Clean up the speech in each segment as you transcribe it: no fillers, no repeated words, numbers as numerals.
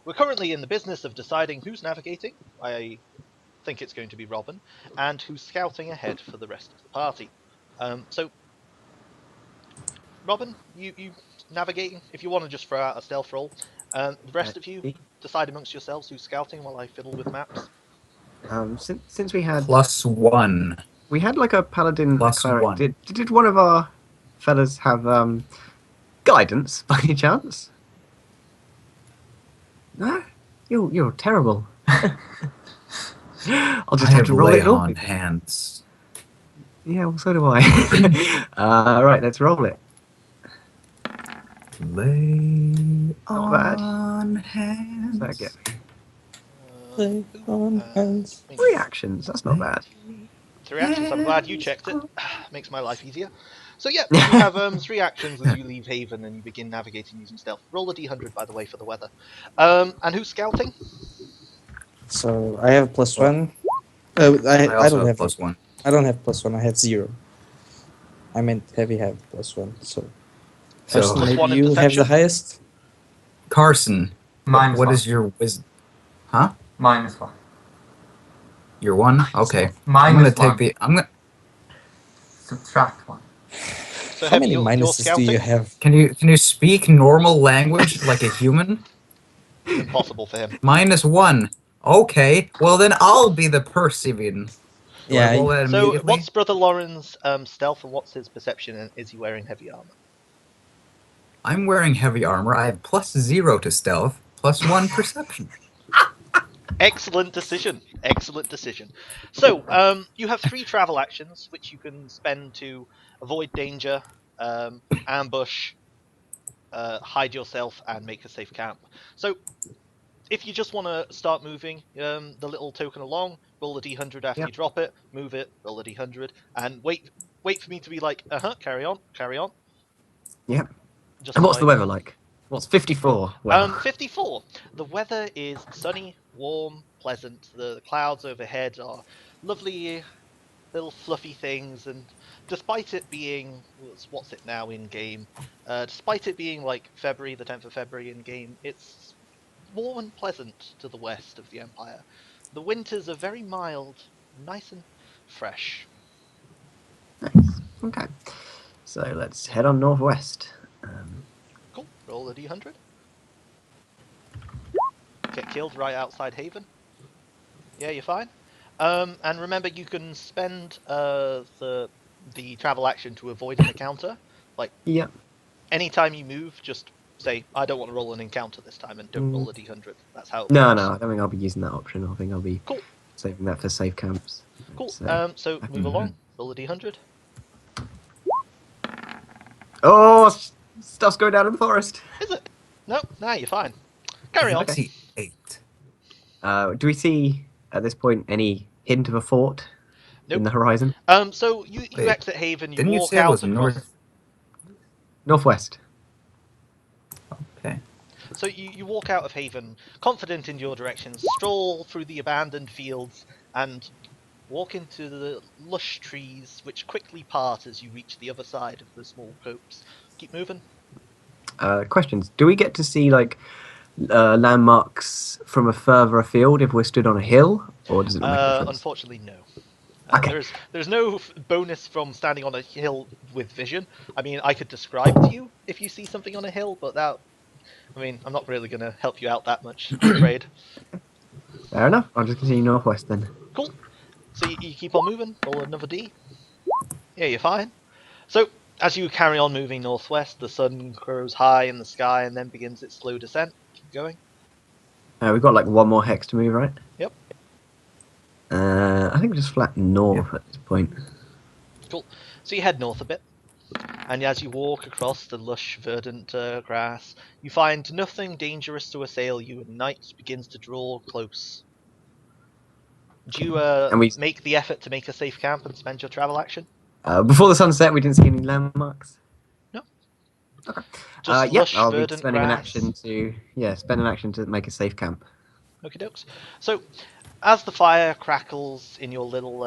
we're currently in the business of deciding who's navigating. I think it's going to be Robin, and who's scouting ahead for the rest of the party. So, Robin, you navigating. If you want to just throw out a stealth roll, the rest of you decide amongst yourselves who's scouting while I fiddle with maps. Since we had +1. we had like a paladin, a cleric. +1. Did one of our fellas have guidance by any chance? No, you're terrible. I'll just I have to roll lay it. on hands. Yeah, well, so do I. Right, let's roll it. Lay Not bad. on hands. What's that get me? Lay on hands. 3 actions. That's not bad. 3 actions. I'm glad you checked it. Makes my life easier. So yeah, you have 3 actions as you leave Haven and you begin navigating using stealth. Roll a d100, by the way, for the weather. And who's scouting? So I have +1. I also don't have +1. I don't have +1. I have 0. I meant heavy have +1. So So, Carson, +1 maybe in you have the perception? highest. Carson, Minus what one. is your wisdom? Huh? -1. You're 1? Okay. I'm Minus gonna one. take the. I'm gonna. Subtract 1. So How many you're minuses do scouting? you have? Can you speak normal language like a human? It's impossible for him. -1. Okay. Well then I'll be the Persevian. Do I roll that So immediately? what's Brother Lauren's stealth and what's his perception, and is he wearing heavy armor? I'm wearing heavy armor. I have +0 to stealth, +1 perception. Excellent decision. Excellent decision. So, you have 3 travel actions which you can spend to avoid danger, ambush, hide yourself, and make a safe camp. So, if you just want to start moving the little token along, roll a d100 after Yep. you drop it, move it, roll a d100, and wait for me to be like, carry on. Yep. Just And so what's the weather like? What's 54? Well, 54. The weather is sunny, warm, pleasant. The clouds overhead are lovely little fluffy things, and despite it being what's it now in game, despite it being like February, the 10th of February in game, it's warm and pleasant to the west of the Empire. The winters are very mild, nice and fresh. nice. Okay. So let's head on northwest. Cool. Roll a d100. Get killed right outside Haven. Yeah, you're fine. And remember, you can spend the travel action to avoid an encounter. Yep. Anytime you move, just say, I don't want to roll an encounter this time, and don't roll a d100. That's how it No, works. no, I don't think I'll be using that option. I think I'll be Cool. saving that for safe camps. Cool. So- So move along. Roll a d100. Oh, stuff's going down in the forest. Is it? No, nah, you're fine. Carry on. I see 8. Do we see at this point any hint of a fort in Nope. the horizon? So you Wait, exit Haven, you Didn't you walk say it out was across. north? Northwest. Okay. So you walk out of Haven, confident in your directions, stroll through the abandoned fields, and walk into the lush trees, which quickly part as you reach the other side of the small copse. Keep moving. Questions. Do we get to see like landmarks from a further afield if we're stood on a hill, or does it not make a difference? Unfortunately, no. Okay. There's no bonus from standing on a hill with vision. I mean, I could describe to you if you see something on a hill, but I'm not really going to help you out that much, I'm afraid. Fair enough. I'll just continue northwest then. Cool. So you keep on moving. Roll another D. Yeah, you're fine. So as you carry on moving northwest, the sun grows high in the sky and then begins its slow descent. Keep going. We've got like one more hex to move, right? Yep. I think just flat north at this point. Cool. So you head north a bit, and as you walk across the lush, verdant grass, you find nothing dangerous to assail you, and night begins to draw close. Do you And we- make the effort to make a safe camp and spend your travel action? Before the sunset, we didn't see any landmarks. No. Okay. Just Yep. lush, I'll be verdant spending an grass. action to spend an action to make a safe camp. Okie dokes. So, as the fire crackles in your little,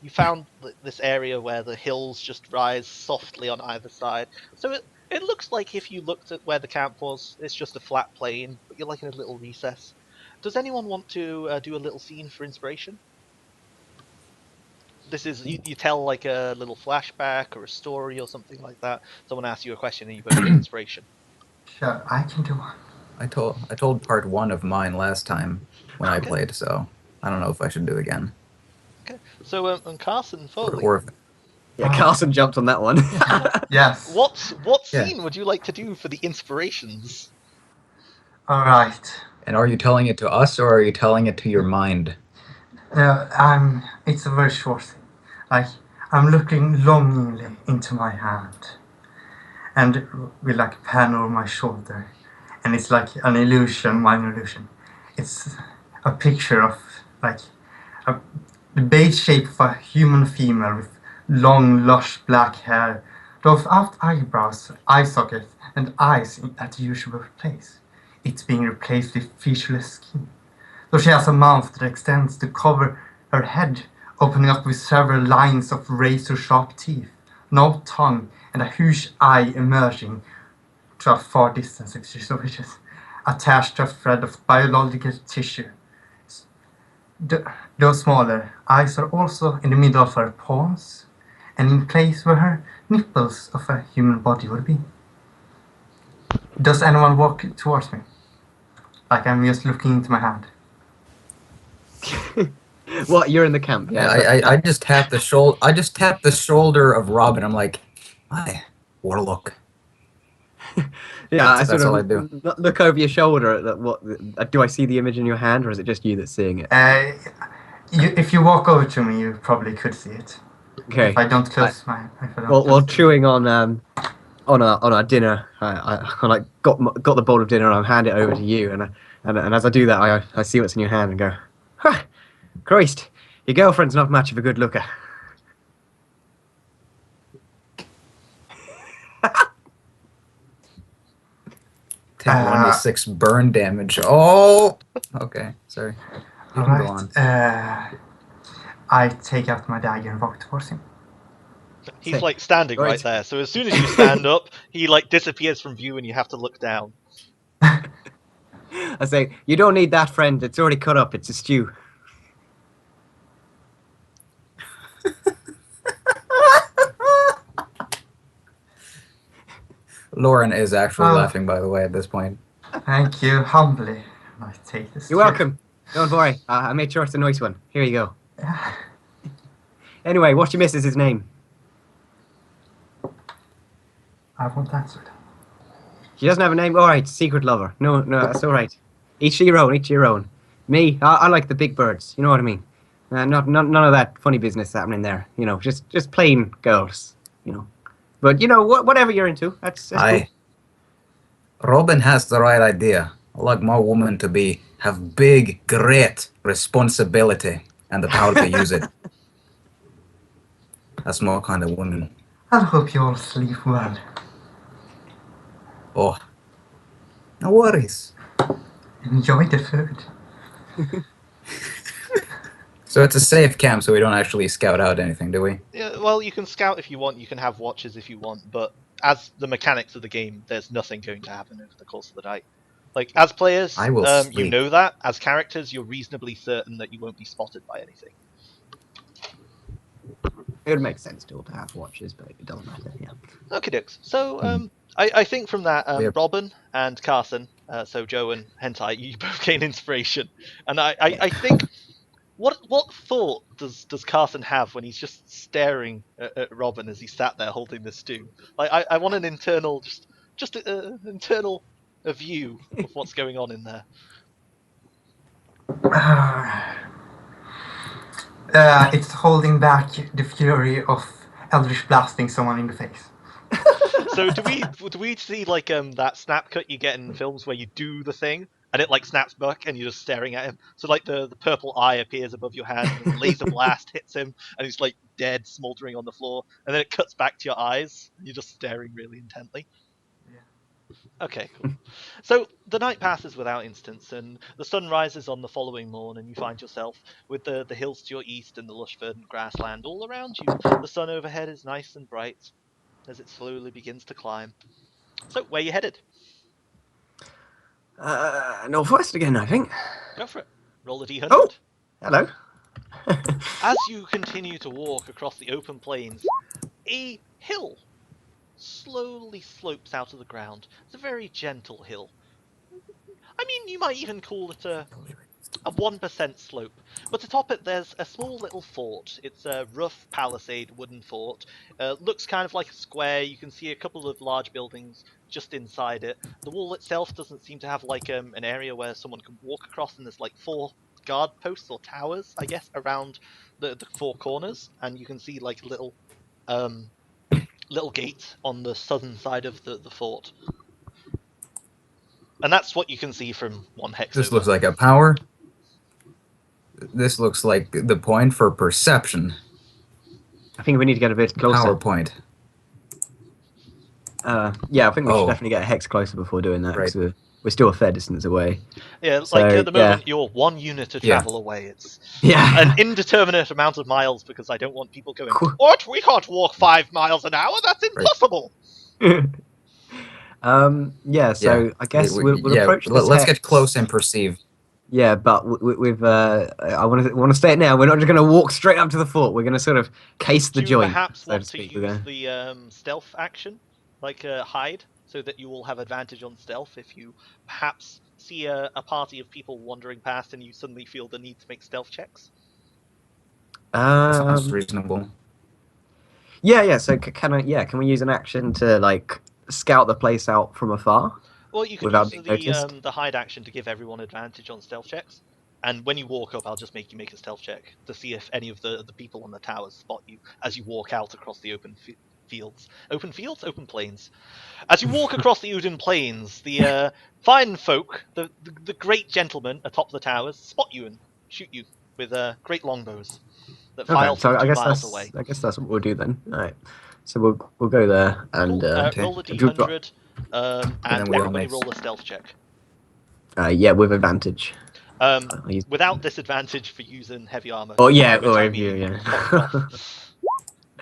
you found this area where the hills just rise softly on either side. So it It looks like if you looked at where the camp was, it's just a flat plain, but you're like in a little recess. Does anyone want to do a little scene for inspiration? This is you tell like a little flashback or a story or something like that. Someone asks you a question and you both get inspiration. Sure, I can do one. I told part 1 of mine last time when I Okay. played, so I don't know if I should do it again. Okay. So and Carson Foley, Or if, Yeah, Carson jumped on that one. Yes. what Yeah. scene would you like to do for the inspirations? All right. and are you telling it to us or are you telling it to your mind? It's a very short thing. Like, I'm looking longingly into my hand, and with like a pen over my shoulder, and it's like an illusion, minor illusion. It's a picture of like the base shape of a human female with long, lush black hair, those out eyebrows, eye sockets, and eyes at the usual place. It's being replaced with featureless skin. So she has a mouth that extends to cover her head, opening up with several lines of razor-sharp teeth, no tongue, and a huge eye emerging to a far distance, which is attached to a thread of biological tissue. Those smaller eyes are also in the middle of her palms, and in place where her nipples of a human body would be. Does anyone walk towards me? Like I'm just looking into my hand. What? You're in the camp? Yeah, Yeah. I just tapped the shoulder. I just tapped the shoulder of Robin. I'm like, hi, Warlock. Yeah, I That's sort all of I do. look over your shoulder. At what do I see the image in your hand, or is it just you that's seeing it? If you walk over to me, you probably could see it. Okay. If I don't close my. If I don't While close chewing on our dinner, I like got the bowl of dinner and I hand it over to you, and as I do that, I see what's in your hand and go, huh, Christ, your girlfriend's not much of a good looker. Take 1d6 burn damage. Oh, okay. Sorry. You All can go on. right. I take out my dagger and walk towards him. He's Say, like standing right. right there. So as soon as you stand up, he like disappears from view and you have to look down. I say, you don't need that, friend. It's already cut up. It's a stew. Lauren is actually Oh. laughing, by the way, at this point. Thank you, humbly. I take this. You're welcome. Don't worry. I made sure it's a nice one. Here you go. Anyway, what's your missus's name? I won't answer that. She doesn't have a name? Alright, secret lover. No, that's alright. Each to your own, each to your own. Me, I like the big birds. You know what I mean? None of that funny business happening there. You know, just plain girls. You know. But, you know, whatever you're into, that's Aye. Robin has the right idea. I like my woman to have big, great responsibility and the power to use it. That's my kind of woman. I hope you all sleep well. Oh, no worries. Enjoy the food. So it's a safe camp, so we don't actually scout out anything, do we? Yeah, well, you can scout if you want. You can have watches if you want. But as the mechanics of the game, there's nothing going to happen over the course of the night. Like as players, I will you sleep. know that. As characters, you're reasonably certain that you won't be spotted by anything. It would make sense still to have watches, but it doesn't matter, yeah. Okay, dokes. So I think from that, Yeah. Robin and Carson, so Joe and Hentai, you both gain inspiration. And I think, what thought does Carson have when he's just staring at Robin as he sat there holding the stew? Like I want an internal, just an internal view of what's going on in there. It's holding back the fury of Eldritch blasting someone in the face. So do we see like that snap cut you get in films where you do the thing and it like snaps back and you're just staring at him? So like the purple eye appears above your hand and the laser blast hits him and he's like dead, smoldering on the floor, and then it cuts back to your eyes and you're just staring really intently. Yeah. Okay, cool. So the night passes without incidents, and the sun rises on the following morn, and you find yourself with the hills to your east and the lush verdant grassland all around you. The sun overhead is nice and bright as it slowly begins to climb. So, where you headed? Northwest again, I think. Go for it. Roll a d100. Oh! Hello. As you continue to walk across the open plains, a hill slowly slopes out of the ground. It's a very gentle hill. I mean, you might even call it a 1% slope. But atop it, there's a small little fort. It's a rough palisade wooden fort. Looks kind of like a square. You can see a couple of large buildings just inside it. The wall itself doesn't seem to have like an area where someone can walk across, and there's like 4 guard posts or towers, I guess, around the 4 corners. And you can see like little gate on the southern side of the fort. And that's what you can see from 1 hex This over. looks like a power. This looks like the point for perception. I think we need to get a bit closer. PowerPoint. Yeah, I think we should Oh. definitely get a hex closer before doing that, Right. because we're still a fair distance away. Yeah, So, like at the yeah. moment, you're 1 unit to Yeah. travel away. It's Yeah. an indeterminate amount of miles because I don't want people going, Cool. what? We can't walk 5 miles an hour? That's impossible! Yeah, so I guess we'll approach this Let's hex. get close and perceive. Yeah, but we've I want to state it now. We're not just going to walk straight up to the fort. We're going to sort of case the Do you joint, perhaps so want to to speak. use the stealth action, like hide, so that you will have advantage on stealth if you perhaps see a party of people wandering past and you suddenly feel the need to make stealth checks? Sounds reasonable. Yeah. So can we use an action to like scout the place out from afar? Well, you can Without use being noticed? the hide action to give everyone advantage on stealth checks. And when you walk up, I'll just make you make a stealth check to see if any of the people on the towers spot you as you walk out across the open fields. Open fields? Open plains. As you walk across the Uden plains, the fine folk, the great gentlemen atop the towers, spot you and shoot you with great longbows that fire Okay, so from I 2 guess miles that's away. I guess that's what we'll do then. All right. So we'll go there and Cool. Roll a drop- d100, and then we all everybody make- roll a stealth check. yeah, with advantage. I'll use- Without disadvantage for using heavy armor. Oh yeah, which or I if you, mean, yeah. fuck off.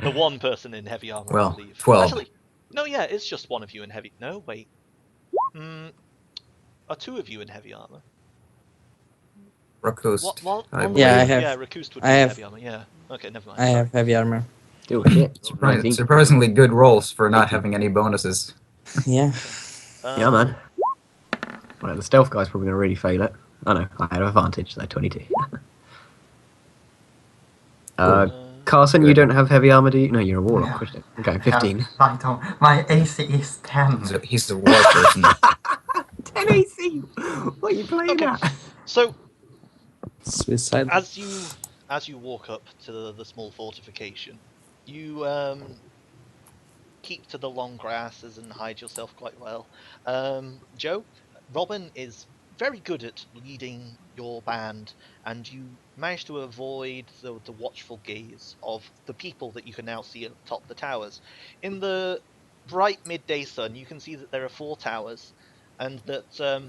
The 1 person in heavy armor, Well, I believe. 12. Actually, no, yeah, it's just 1 of you in heavy. No, wait. Are 2 of you in heavy armor? Rakust. I Yeah, I believe. have- Yeah, Rakust would I be in have- heavy armor. Yeah. Okay, never mind. I have heavy armor. Oh shit. Surprisingly good rolls for not having any bonuses. Yeah. Yeah, man. Well, the stealth guy's probably gonna really fail it. Oh no, I had advantage, so 22. Carson, you Good. don't have heavy armor, do you? No, you're a warlock, No. Christian. Okay, I 15. have light on. My AC is 10. He's a war person. 10 AC! What are you playing Okay. at? So, Suicide. as you walk up to the small fortification, you keep to the long grasses and hide yourself quite well. Joe, Robin is very good at leading your band, and you manage to avoid the watchful gaze of the people that you can now see atop the towers. In the bright midday sun, you can see that there are 4 towers, and that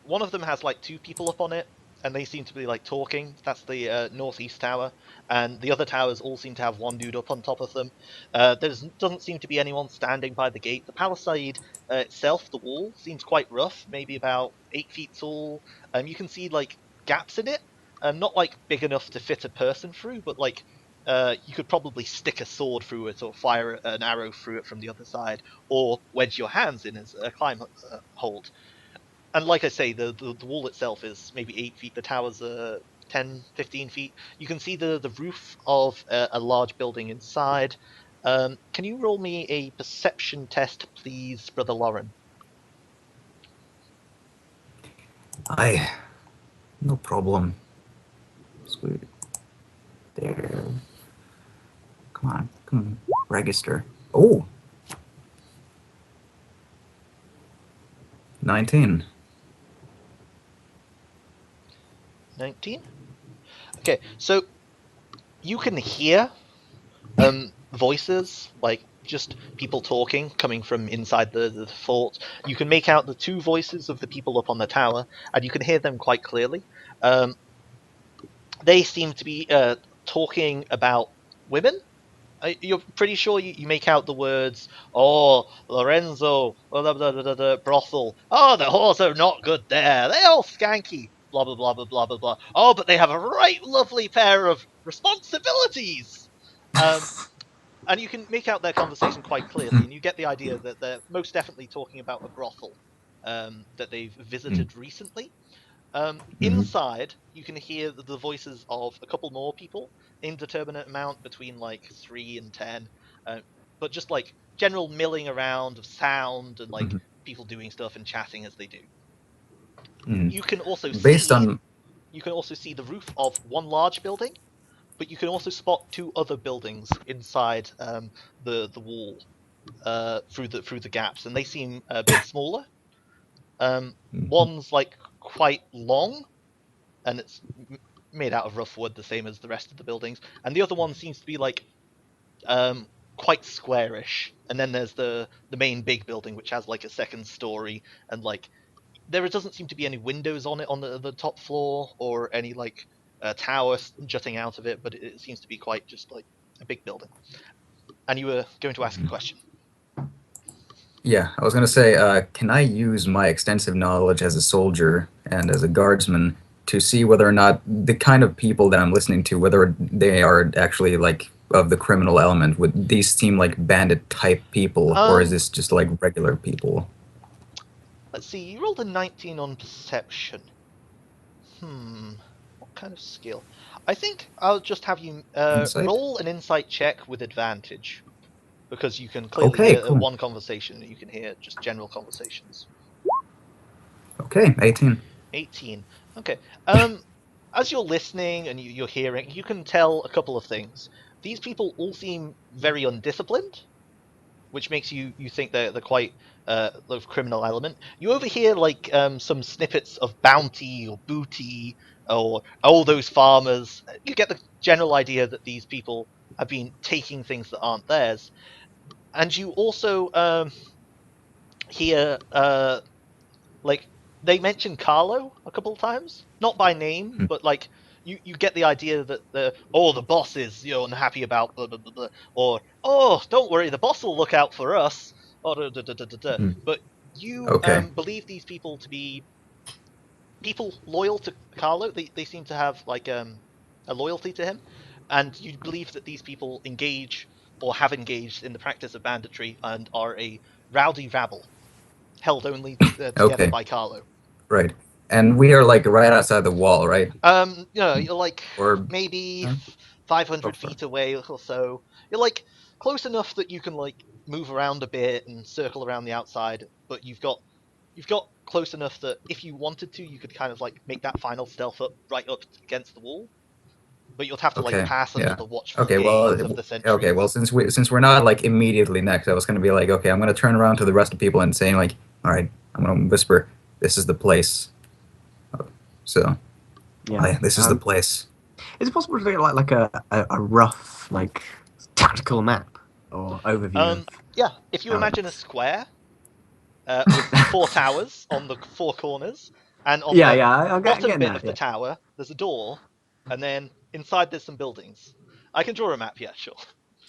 one of them has like 2 people up on it, and they seem to be like talking. That's the northeast tower, and the other towers all seem to have 1 dude up on top of them. There doesn't seem to be anyone standing by the gate. The palisade itself, the wall, seems quite rough, maybe about 8 feet tall. You can see like gaps in it, not like big enough to fit a person through, but like you could probably stick a sword through it or fire an arrow through it from the other side, or wedge your hands in as a climb hold. And like I say, the wall itself is maybe 8 feet. The towers are 10, 15 feet. You can see the roof of a large building inside. Can you roll me a perception test, please, Brother Lauren? No problem. Sweet. There. Come on. Register. Oh. 19. 19? Okay, so you can hear voices, like just people talking, coming from inside the fort. You can make out the 2 voices of the people up on the tower, and you can hear them quite clearly. They seem to be talking about women, You're pretty sure you make out the words, "Oh, Lorenzo, blah, blah, blah, blah, blah, brothel. Oh, the whores are not good there. They're all skanky. Blah, blah, blah, blah, blah, blah, blah. Oh, but they have a right lovely pair of responsibilities." And you can make out their conversation quite clearly, and you get the idea that they're most definitely talking about a brothel that they've visited recently. Inside, you can hear the voices of a couple more people, indeterminate amount between like 3 and 10, but just like general milling around of sound and like people doing stuff and chatting as they do. You can also Based on you can also see the roof of one large building, but you can also spot 2 other buildings inside the wall through the gaps, and they seem a bit smaller. One's like quite long, and it's made out of rough wood, the same as the rest of the buildings. And the other one seems to be like quite squarish. And then there's the main big building, which has like a second story, and like there doesn't seem to be any windows on it on the top floor, or any like tower jutting out of it. But it seems to be quite just like a big building. And you were going to ask a question. Yeah, I was gonna say, can I use my extensive knowledge as a soldier and as a guardsman to see whether or not the kind of people that I'm listening to, whether they are actually like of the criminal element? Would these seem like bandit type people, or is this just like regular people? Let's see, you rolled a 19 on perception. What kind of skill? I think I'll just have you roll an insight check with advantage. Because you can clearly hear one conversation, and you can hear just general conversations. Okay, 18. 18. Okay. As you're listening and you're hearing, you can tell a couple of things. These people all seem very undisciplined, which makes you think they're quite of criminal element. You overhear like some snippets of bounty or booty or all those farmers. You get the general idea that these people have been taking things that aren't theirs. And you also hear like they mention Carlo a couple of times, not by name, but like you get the idea that the boss is unhappy about blah, blah, blah, blah, or don't worry, the boss will look out for us, or but you believe these people to be people loyal to Carlo. They seem to have like a loyalty to him, and you believe that these people engage or have engaged in the practice of banditry and are a rowdy rabble, held only together by Carlo. Right. And we are like right outside the wall, right? You're like maybe 500 feet away or so. You're like close enough that you can like move around a bit and circle around the outside, but you've got close enough that if you wanted to, you could kind of like make that final stealth up right up against the wall. But you'll have to like pass under the watchful gaze of the sentry. Okay, well, since we're not like immediately next, I was gonna be like, okay, I'm gonna turn around to the rest of the people and saying like, all right, I'm gonna whisper, this is the place. So, this is the place. Is it possible to get like a rough like tactical map or overview? Yeah, if you imagine a square with 4 towers on the 4 corners, and on the bottom bit of the tower, there's a door, and then inside there's some buildings. I can draw a map, yeah, sure.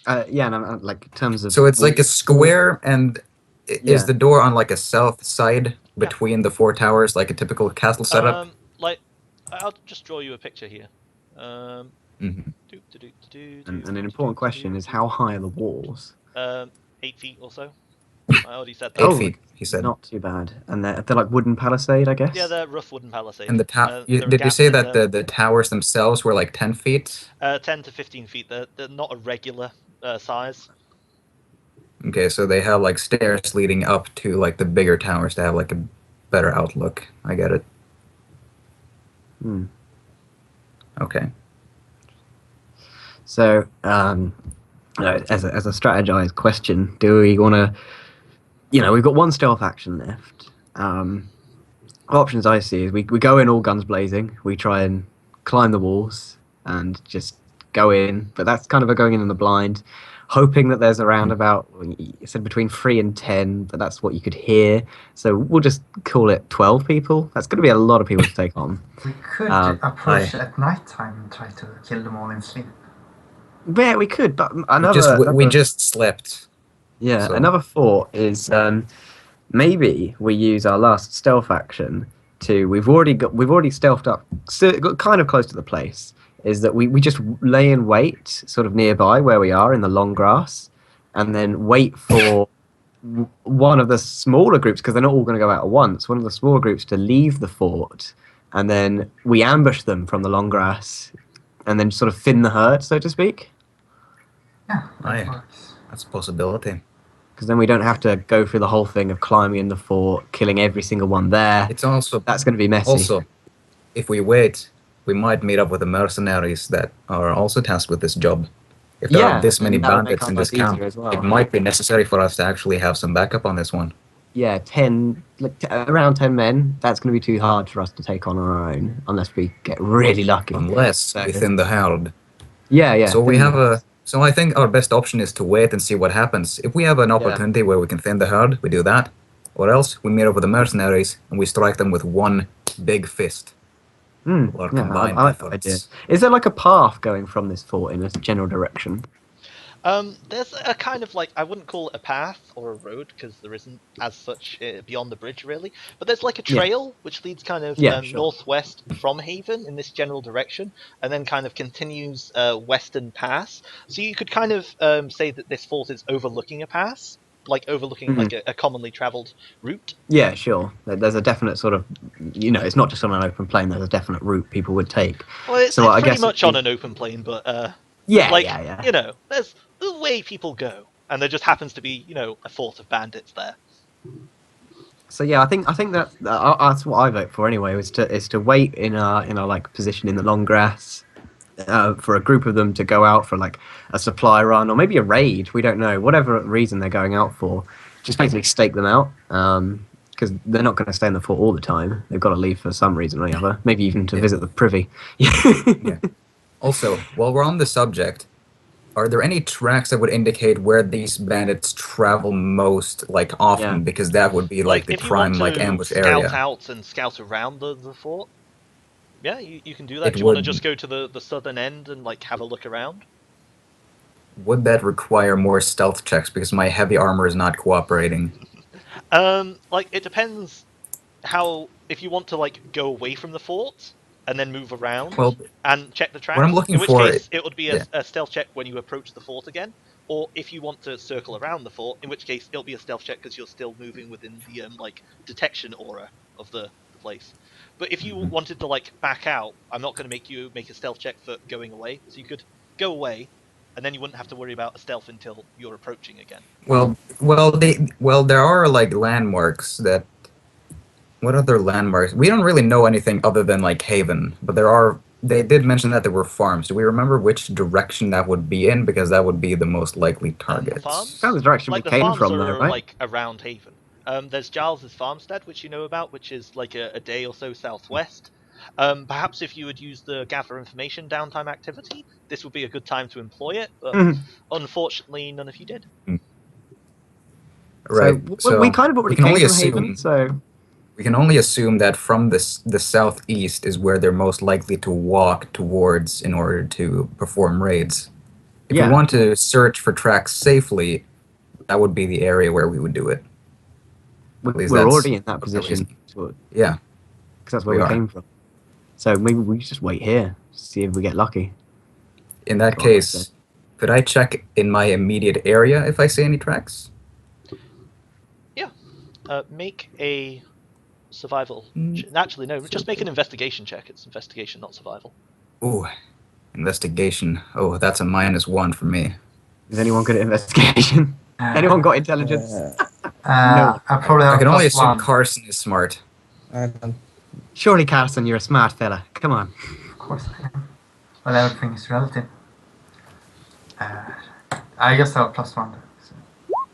And like in terms of... So it's like a square, and is the door on like a south side between the 4 towers, like a typical castle setup? Like, I'll just draw you a picture here. And an important question is, how high are the walls? 8 feet or so. I already said that. 8 feet, he said. Not too bad. And they're like wooden palisade, I guess? Yeah, they're rough wooden palisades. And the did you say that the towers themselves were like 10 feet? 10 to 15 feet. They're not a regular size. Okay, so they have like stairs leading up to like the bigger towers to have like a better outlook. I get it. Okay. So, as a strategized question, do we want to... we've got 1 stealth action left. Options I see is we go in all guns blazing. We try and climb the walls and just go in. But that's kind of a going in the blind, hoping that there's around about, you said between 3 and 10, but that's what you could hear. So we'll just call it 12 people. That's going to be a lot of people to take on. We could approach at night time and try to kill them all in sleep. Yeah, we could, but We another just slept. yeah, so- another thought is maybe we use our last stealth action to we've already stealthed up got kind of close to the place. Is that we just lay in wait sort of nearby where we are in the long grass, and then wait for one of the smaller groups, because they're not all going to go out at once, one of the smaller groups to leave the fort, and then we ambush them from the long grass, and then sort of thin the herd, so to speak. Yeah, that Aye. works. That's a possibility. Because then we don't have to go through the whole thing of climbing in the fort, killing every single one there. It's also That's going to be messy. Also, if we wait, we might meet up with the mercenaries that are also tasked with this job. If there Yeah, are this many and that would make bandits our in this life easier camp, as well. it might be necessary for us to actually have some backup on this one. Yeah, around 10 men. That's going to be too hard for us to take on our own, unless we get really lucky. Unless we thin the herd. Yeah. So So I think our best option is to wait and see what happens. If we have an opportunity where we can thin the herd, we do that. Or else we meet up with the mercenaries and we strike them with one big fist. Or combined I like that idea. efforts. Is there like a path going from this fort in a general direction? There's a kind of like, I wouldn't call it a path or a road because there isn't as such beyond the bridge really, but there's like a trail which leads kind of northwest from Haven in this general direction, and then kind of continues western pass. So you could kind of say that this fort is overlooking a pass, like overlooking like a commonly traveled route. Yeah, sure. There's a definite sort of, it's not just on an open plain. There's a definite route people would take. Well, it's pretty much on an open plain, but yeah. There's the way people go, and there just happens to be, a fort of bandits there. So yeah, I think that's what I vote for anyway. Is to wait in our like position in the long grass for a group of them to go out for like a supply run or maybe a raid. We don't know. Whatever reason they're going out for, just basically stake them out. Because they're not going to stay in the fort all the time. They've got to leave for some reason or the other. Maybe even to visit the privy. Yeah. Also, while we're on the subject, are there any tracks that would indicate where these bandits travel most, like often? Yeah. Because that would be like the if prime you want to ambush scout area. out and scout around the fort. Yeah, you can do that. Do you want to just go to the southern end and like have a look around? Would that require more stealth checks because my heavy armor is not cooperating? Like it depends how, if you want to like go away from the fort and then move around and check the tracks. What I'm looking in which for, case it would be a stealth check when you approach the fort again, or if you want to circle around the fort, in which case it'll be a stealth check because you're still moving within the like detection aura of the place. But if you wanted to like back out, I'm not going to make you make a stealth check for going away, so you could go away, and then you wouldn't have to worry about a stealth until you're approaching again. There are like landmarks that. What other landmarks? We don't really know anything other than like Haven, but they did mention that there were farms. Do we remember which direction that would be in? Because that would be the most likely target. Farms? That's the direction Like we the came farms from, are though, right? like around Haven. There's Giles's farmstead, which you know about, which is like a day or so southwest. Perhaps if you would use the gather information downtime activity, this would be a good time to employ it, but unfortunately none of you did. Right. So we kind of already came from Haven, so... We can only assume that from the southeast is where they're most likely to walk towards in order to perform raids. If we want to search for tracks safely, that would be the area where we would do it. We're already in that position. Yeah. Because that's where we came from. So maybe we just wait here, see if we get lucky. In that case, could I check in my immediate area if I see any tracks? Yeah. Make a survival. Actually, no. Just make an investigation check. It's investigation, not survival. Ooh, investigation. Oh, that's a -1 for me. Is anyone good at investigation? Anyone got intelligence? No. I can only assume Carson is smart. Surely, Carson, you're a smart fella. Come on. Of course I am. Well, everything is relative. I guess I have +1.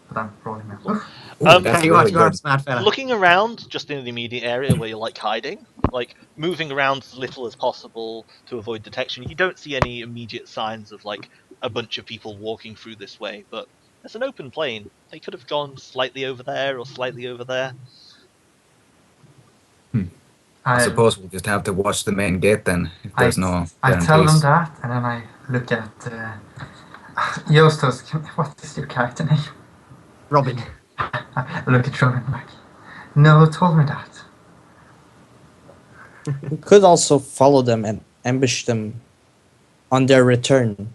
But I'm rolling now. That's you really are a good. smart fella. Looking around, just in the immediate area where you're like hiding, like moving around as little as possible to avoid detection, you don't see any immediate signs of like a bunch of people walking through this way, but it's an open plain. They could have gone slightly over there or slightly over there. I suppose we'll just have to watch the main gate then. If there's I tell them that, and then I look at Justus, what is your character name? Robin. I look at Robin like, no, who told me that? We could also follow them and ambush them on their return.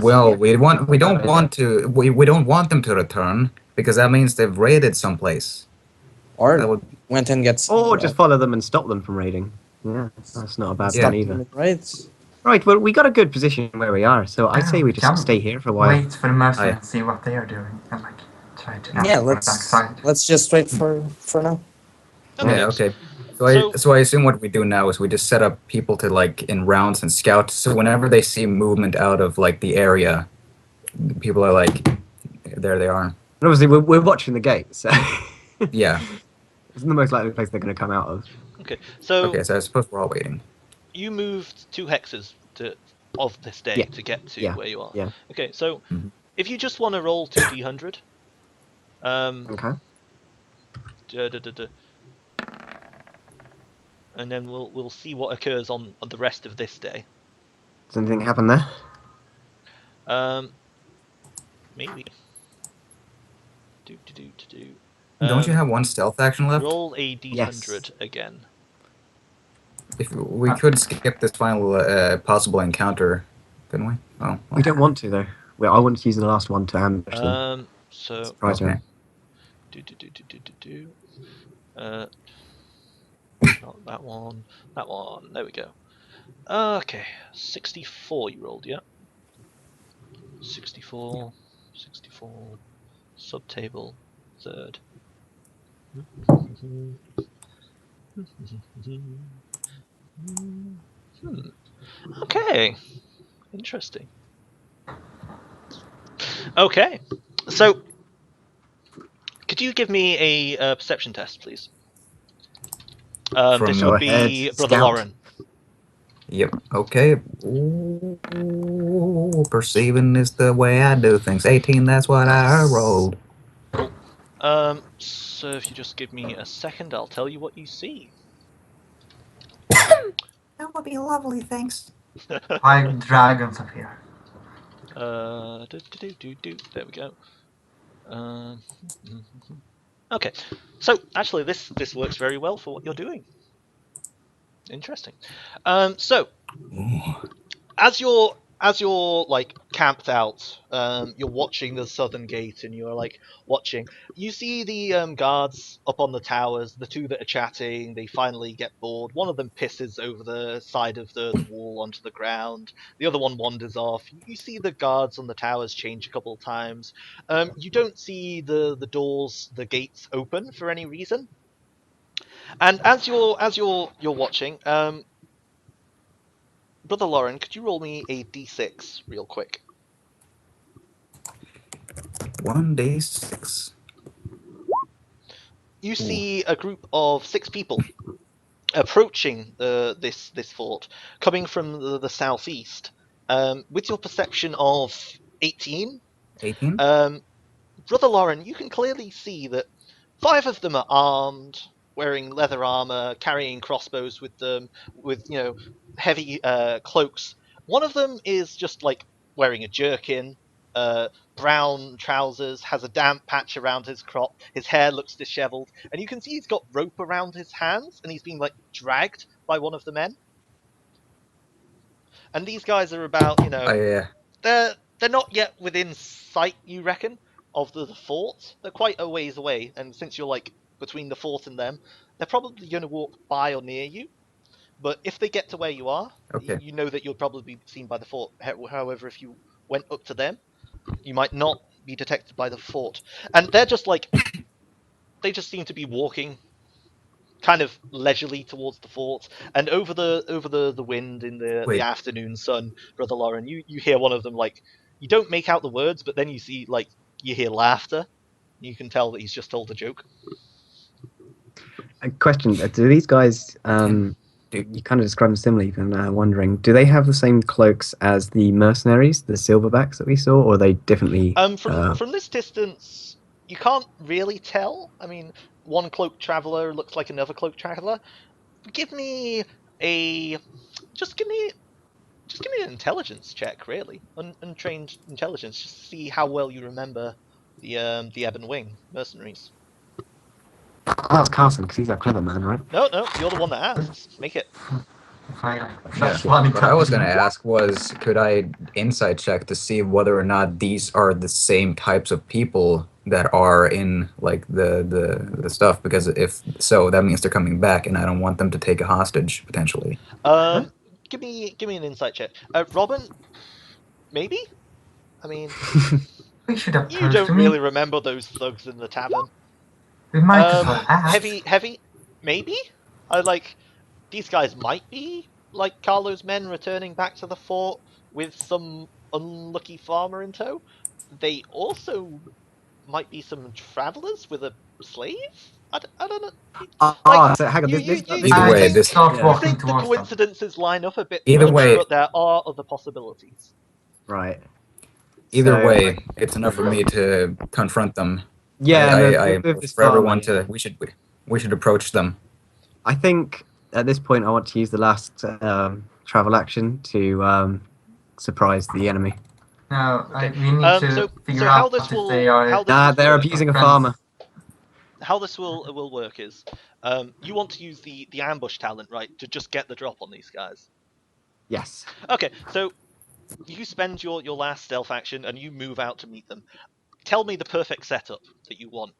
Well, we don't idea. want to. We don't want them to return because that means they've raided someplace. Or That would, went and get Or just follow them and stop them from raiding. Yeah, that's not a bad Yeah. plan either. Right? Right, well, we got a good position where we are, so I'd say we just Yeah. stay here for a while. Wait for the mercenary Aye. and see what they are doing, and like try to Yeah, ambush on the backside. let's just wait for now. yeah, okay. So I assume what we do now is we just set up people to like in rounds and scout. So whenever they see movement out of like the area, people are like, there they are. And obviously, we're watching the gate, so Yeah. it's the most likely place they're going to come out of. Okay, so Okay, so I suppose we're all waiting. you moved 2 hexes of this day Yeah. to get to Yeah. where you are. Yeah. Okay, so Mhm. if you just want to roll 2d100, Okay. and then we'll see what occurs on the rest of this day. Does anything happen there? Maybe. Don't you have one stealth action left? Roll a d100 again. If we could skip this final possible encounter, couldn't we? Oh, We don't want to, though. Well, I want to use the last one to ambush them. So Surprise okay. them. Not that one. That one. There we go. Okay, 64 you rolled, yeah. 64. Subtable. Third. Okay. Interesting. Okay. So, could you give me a perception test, please? This From- would Go ahead, be Brother scout. Lauren. Yep. Okay. Ooh, perceiving is the way I do things. 18. That's what I rolled. So if you just give me a second, I'll tell you what you see. That would be lovely. Thanks. Five dragons appear. There we go. Okay, so actually, this works very well for what you're doing. Interesting. So as you're like camped out, you're watching the southern gate, and you're like watching. You see the guards up on the towers. The 2 that are chatting, they finally get bored. One of them pisses over the side of the wall onto the ground. The other one wanders off. You see the guards on the towers change a couple of times. You don't see the doors, the gates open for any reason. And as you're watching, Brother Lauren, could you roll me a d6 real quick? 1d6. You see a group of 6 people approaching this fort, coming from the southeast. With your perception of 18, 18. Brother Lauren, you can clearly see that 5 of them are armed, wearing leather armor, carrying crossbows with them, with heavy cloaks. One of them is just like wearing a jerkin, brown trousers, has a damp patch around his crop. His hair looks disheveled, and you can see he's got rope around his hands, and he's being like dragged by one of the men. And these guys are about, Yeah. they're not yet within sight, you reckon, of the fort. They're quite a ways away, and since you're like between the fort and them, they're probably going to walk by or near you. But if they get to where you are, Okay. you know that you'll probably be seen by the fort. However, if you went up to them, you might not be detected by the fort. And they're just like, they just seem to be walking kind of leisurely towards the fort. And over the wind in the Wait. afternoon sun, Brother Lauren, you hear one of them, like, you don't make out the words, but then you see, like, you hear laughter. You can tell that he's just told a joke. A question: do these guys? You kind of described them similarly, and wondering, do they have the same cloaks as the mercenaries, the silverbacks that we saw, or are they differently? From this distance, you can't really tell. I mean, one cloaked traveler looks like another cloaked traveler. Give me Just give me an intelligence check, really. Untrained intelligence, just to see how well you remember the Ebon Wing mercenaries. That's Carson, because he's a clever man, right? No, you're the one that asks. Make it. If I Yeah. plus one What I was going to intelligence. ask was, could I insight check to see whether or not these are the same types of people that are in like the stuff? Because if so, that means they're coming back, and I don't want them to take a hostage potentially. Give me an insight check. Robin, maybe. I mean, We should have you toast don't to really me. remember those thugs in the tavern. We might as well ask. Heavy, maybe. I like these guys might be like Carlo's men returning back to the fort with some unlucky farmer in tow. They also might be some travelers with a slave. I don't know. So hang on, You- this, you- this, Either I way, just this- start Yeah. I walking think the towards them. coincidences line up a bit Either much, way- but there are other possibilities. right. Either So, way, like, it's enough for me to confront them. yeah, I with this for everyone farmer, to we should approach them. I think at this point I want to use the last travel action to surprise the enemy. No, Okay. we need to So figure how out this if will they are. how this Nah, will they're work- abusing a friends. farmer. how this will work is you want to use the ambush talent, right, to just get the drop on these guys. Yes. Okay, so you spend your last stealth action and you move out to meet them. Tell me the perfect setup that you want.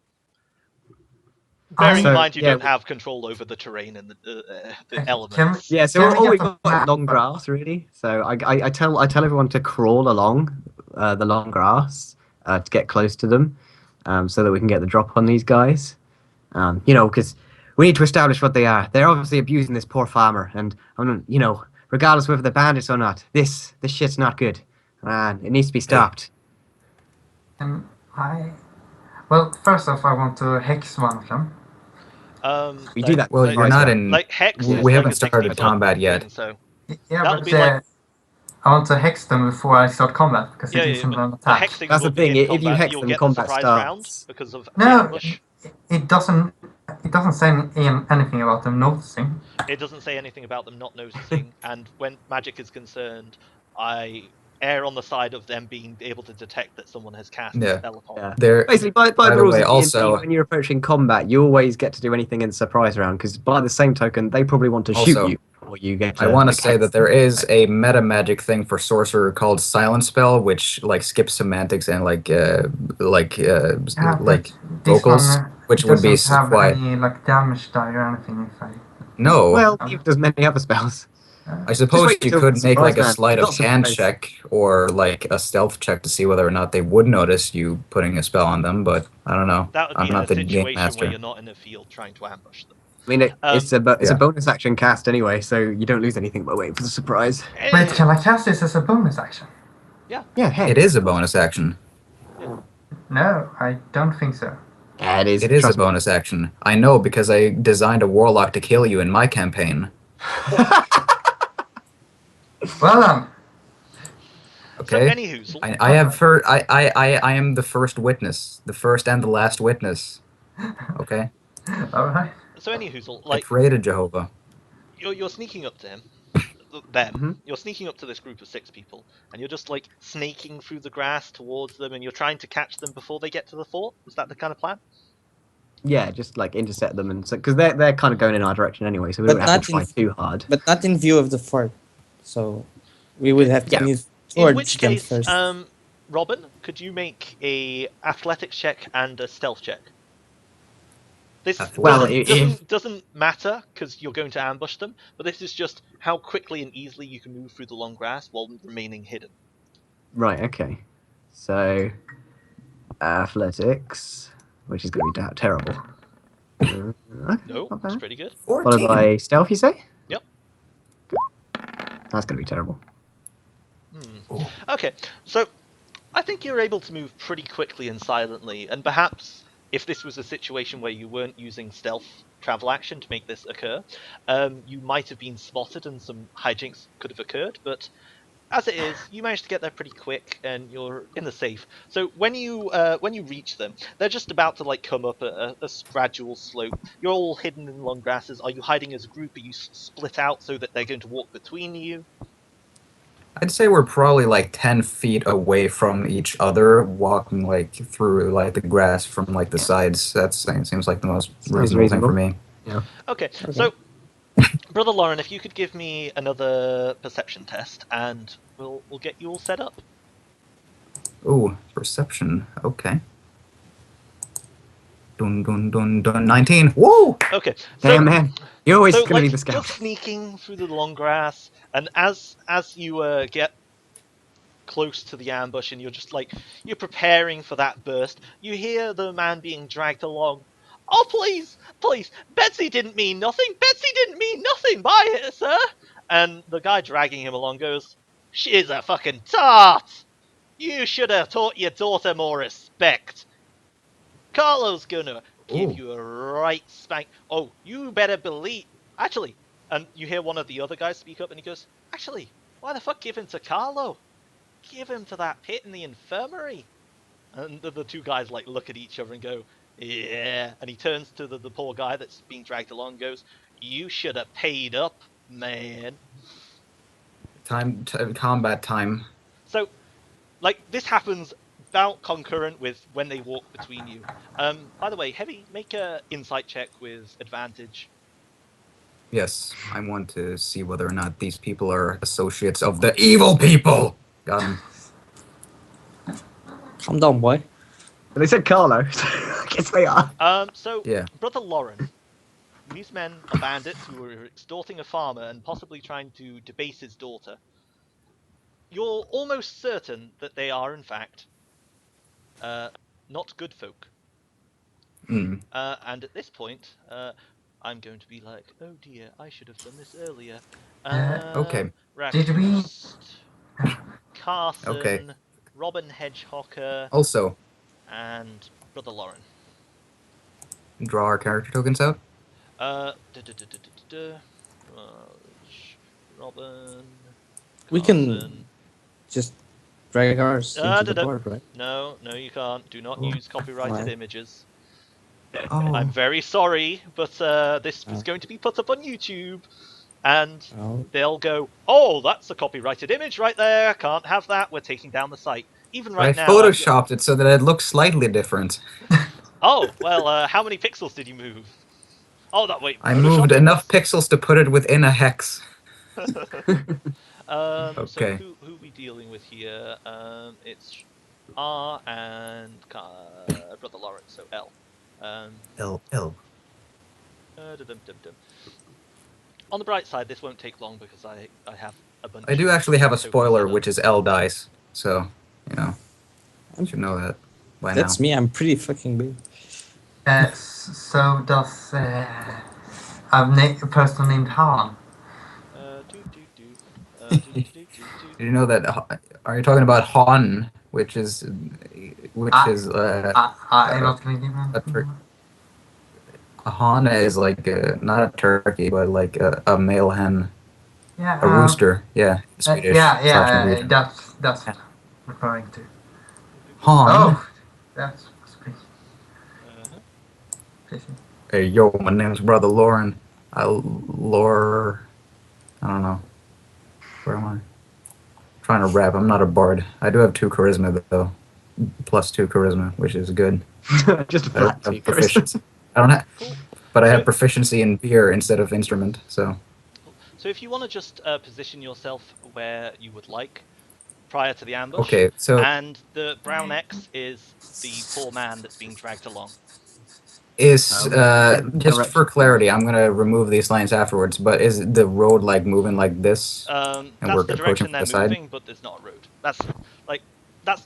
Bearing in So, mind you yeah, don't have control over the terrain and the Can elements. Yeah, so Can we all get we've the got map is long first? grass, really. So I tell everyone to crawl along the long grass to get close to them, so that we can get the drop on these guys. Because we need to establish what they are. They're obviously abusing this poor farmer, and regardless whether they're bandits or not, this shit's not good, and it needs to be stopped. Well, first off, I want to hex one of them. We do that. Well, like- you're not in. Like Hex we is like haven't a 60 started foot combat yet. thing, so Yeah, That'll but be like- I want to hex them before I start combat because yeah, it gives them an but attack. hexing That's will the thing. begin If you combat, hex you'll them, get the combat surprise starts. round because of the No, ambush. it doesn't. It doesn't say anything about them noticing. It doesn't say anything about them not noticing, and when magic is concerned, I err on the side of them being able to detect that someone has cast Yeah. a spell upon Yeah. them. There, Basically, by By the the rules way, of D&D, also- when you're approaching combat, you always get to do anything in the surprise round. Because by the same token, they probably want to shoot Also, you, or you get. I want to the say cast. that there is a meta magic thing for sorcerer called silent spell, which like skips semantics and like Yeah, but this vocals, one, which would be doesn't have quiet. any like damage die or anything. If I No, Well, it does many other spells. I suppose wait you till could make like a surprise sleight round. of Not hand surprise. check or like a stealth check to see whether or not they would notice you putting a spell on them, but I don't know. That would I'm be in a not the game situation master. where you're not in a field trying to ambush them. I mean, it's a yeah. bonus action cast anyway, so you don't lose anything by waiting for the surprise. wait, can I cast this as a bonus action? Yeah, hey. It is a bonus action. No, I don't think so. Yeah, it is. It is a trust me. bonus action. I know because I designed a warlock to kill you in my campaign. Well done. Okay. So, anywho, I have heard. I am the first witness, the first and the last witness. Okay. All right. I I pray to Jehovah. you're sneaking up to him, You're sneaking up to this group of 6 people, and you're just like snaking through the grass towards them, and you're trying to catch them before they get to the fort. Is that the kind of plan? Yeah, just like intercept them, and because they're kind of going in our direction anyway, so we But don't have not to try in- too hard. But not in view of the fort. So we would have to Yeah. move In towards which them case, first. Robin, could you make a athletics check and a stealth check? This Well, doesn't matter because you're going to ambush them, but this is just how quickly and easily you can move through the long grass while remaining hidden. Right. Okay. So athletics, which is going to be terrible. Okay, No, not it's bad. pretty good. Followed by stealth, you say? Yep. That's going to be terrible. Okay, so I think you're able to move pretty quickly and silently, and perhaps if this was a situation where you weren't using stealth travel action to make this occur, you might have been spotted and some hijinks could have occurred, but as it is, you managed to get there pretty quick and you're in the safe. So when you reach them, they're just about to like come up a gradual slope. You're all hidden in long grasses. Are you hiding as a group? Are you split out so that they're going to walk between you? I'd say we're probably like 10 feet away from each other, walking like through like the grass from like the sides. That seems like the most Sounds reasonable thing for reasonable. me. Okay, Okay. so Brother Lauren, if you could give me another perception test, and we'll get you all set up. Ooh, perception. Okay. Dun dun dun dun. 19. Woo! Okay, Damn, man. You're always so going to like be the scout. you're sneaking through the long grass, and as you get close to the ambush, and you're just like you're preparing for that burst, you hear the man being dragged along. Oh, please, please, Betsy didn't mean nothing. Betsy didn't mean nothing by it, sir. And the guy dragging him along goes, "She's a fucking tart. You should have taught your daughter more respect. Carlo's gonna give Ooh. you a right spank. Oh, you better believe. Actually," and you hear one of the other guys speak up, and he goes, "Actually, why the fuck give him to Carlo? Give him to that pit in the infirmary." And the two guys like look at each other and go, "Yeah." And he turns to the poor guy that's being dragged along and goes, "You should have paid up, man." Combat time. So, like, this happens about concurrent with when they walk between you. By the way, Heavy, make a insight check with advantage. Yes, I want to see whether or not these people are associates of the evil people. Got 'em. Calm down, boy. But they said Carlo. So I guess they are. So, Yeah. Brother Lauren, these men are bandits who are extorting a farmer and possibly trying to debase his daughter. You're almost certain that they are, in fact, not good folk. Mm. And at this point, I'm going to be like, "Oh dear, I should have done this earlier." Okay. Did we- Rakoust, Carson, Okay. Robin Hedgehocker, Also, and Brother Lauren. draw our character tokens out. Robin. We can Carson. just drag ours into the da-da. board, right? No, you can't. Do not Oh, use copyrighted why? images. Oh. I'm very sorry, but this is going to be put up on YouTube, and Oh, they'll go, "Oh, that's a copyrighted image right there. Can't have that. We're taking down the site." Even I right now. photoshopped it so that it looks slightly different. Oh well, how many pixels did you move? Oh, that wait. I moved Photoshop enough was- pixels to put it within a hex. So Okay. who are we dealing with here? It's R and Brother Lawrence, so L. L. Dum-dum-dum-dum. On the bright side, this won't take long because I have a bunch. I do of actually have a tokens spoiler, set up. which is L dice. So, you know, you should know that by that's now. me. I'm pretty fucking big. So does a person named Han? Did you know that? Are you talking about Han, which is I'm not going to give a Han is like not a turkey, but like a male hen, Yeah, a rooster. Yeah, Swedish. yeah, Norwegian. that's what I'm referring to. Han. Oh, that's pretty. Hey, yo, my name's Brother Lauren. I don't know. Where am I? Trying to rap. I'm not a bard. I do have 2 charisma though, plus 2 charisma, which is good. Just a I don't flat have two, proficiency. I don't have, Cool. but I have So- proficiency in beer instead of instrument. So So if you want to just position yourself where you would like prior to the ambush. okay, so And the brown X is the poor man that's being dragged along. is Direction. just for clarity, I'm gonna remove these lines afterwards. But is the road like moving like this? And That's we're the approaching direction from they're the side? moving, but there's not a road.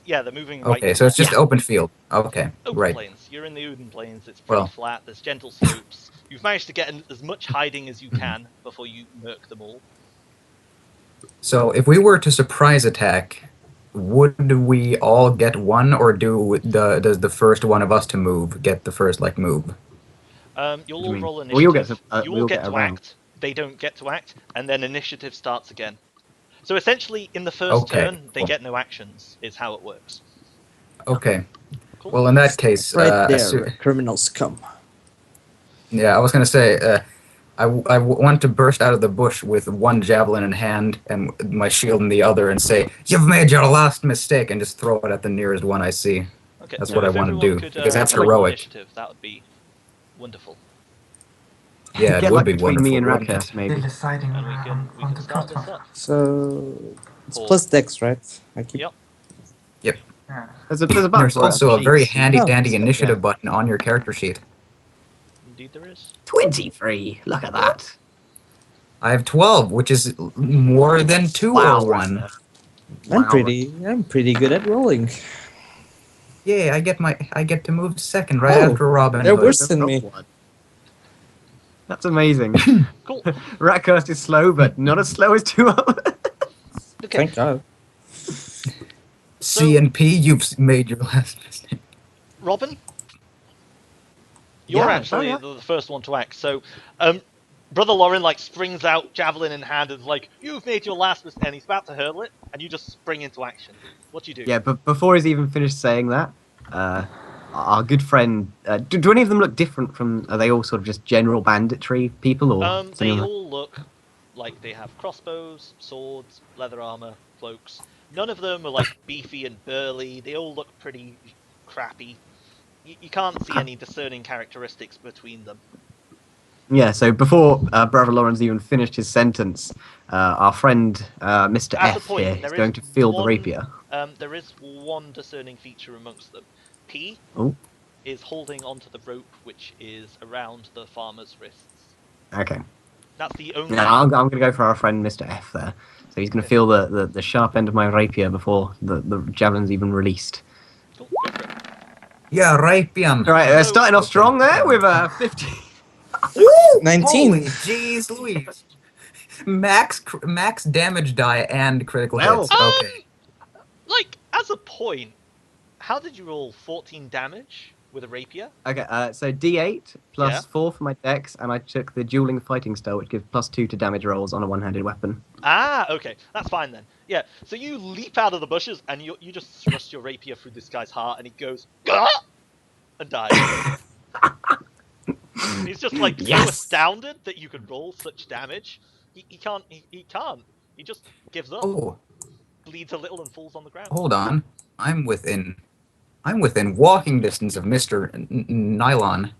They're moving right. Okay, to so it's left. just open field. Okay, Open right. plains. You're in the Uden Plains. It's pretty Well. flat. There's gentle slopes. You've managed to get as much hiding as you can before you murk them all. So if we were to surprise attack, would we all get one, or does the first one of us to move get the first move? You'll do you all mean? roll initiative. Well, you'll get to- you we'll all get get a to round. act. They don't get to act, and then initiative starts again. So essentially, in the first Okay, turn, they cool. get no actions. Is how it works. Okay. Cool. Well, in that case, Right there, assu- criminals come. yeah, I was gonna say, I want to burst out of the bush with one javelin in hand and my shield in the other and say, "You've made your last mistake," and just throw it at the nearest one I see. Okay, That's so what I if want to everyone do, could, because that's roll heroic. Initiative, that would be wonderful. Yeah, it Get would like be between wonderful. me and wouldn't it? Rakas, Still maybe. deciding And we where I can want to start put this her. up. So it's Paul. plus dex, right? I keep. Yep. Yeah. There's a button There's for it on also the a very sheets. handy-dandy Oh, initiative button on your character sheet. Indeed there is. 23. Look at that. I have 12, which is more than 2 Wow, or 1. Rakas. I'm Wow. pretty good at rolling. Yay, I get to move to second right Oh, after Robin they're Hood. worse than me. That's amazing. Cool. Rakhurst is slow, but not as slow as 2 Okay. Thank God. C and P, you've made your last mistake. Robin, you're Yeah, actually yeah. the first one to act. So, Brother Lauren like springs out, javelin in hand, and like, "You've made your last mistake," and he's about to hurl it, and you just spring into action. What do you do? Yeah, but before he's even finished saying that, our good friend, do any of them look different from? Are they all sort of just general banditry people, or? is They anyone- all look like they have crossbows, swords, leather armor, cloaks. None of them are like beefy and burly. They all look pretty crappy. You can't see any discerning characteristics between them. Yeah. So before Brother Lawrence even finished his sentence, our friend Mr. At the F point, here there is is going to feel the one- rapier. There is one discerning feature amongst them. P Oh. is holding onto the rope which is around the farmer's wrists. Okay. That's the only. Yeah, I'm going to go for our friend Mr. F there. So he's going to feel the sharp end of my rapier before the javelin's even released. Cool, go for it. Yeah, Rapian. All right, So- starting off strong there with 50. 19. Holy jeez Louise. Max damage die and critical Well. hits. Okay. Like, as a point, how did you roll 14 damage with a rapier? Okay, so D8 plus Yeah. 4 for my dex, and I took the dueling fighting style, which gives +2 to damage rolls on a one-handed weapon. Ah, okay, that's fine then. Yeah, so you leap out of the bushes and you just thrust your rapier through this guy's heart, and he goes "Gah!" and dies. He's just like so Yes! astounded that you could roll such damage. He can't. He can't. He just gives up, Oh, bleeds a little, and falls on the ground. hold on. I'm within walking distance of Mr. Nylon.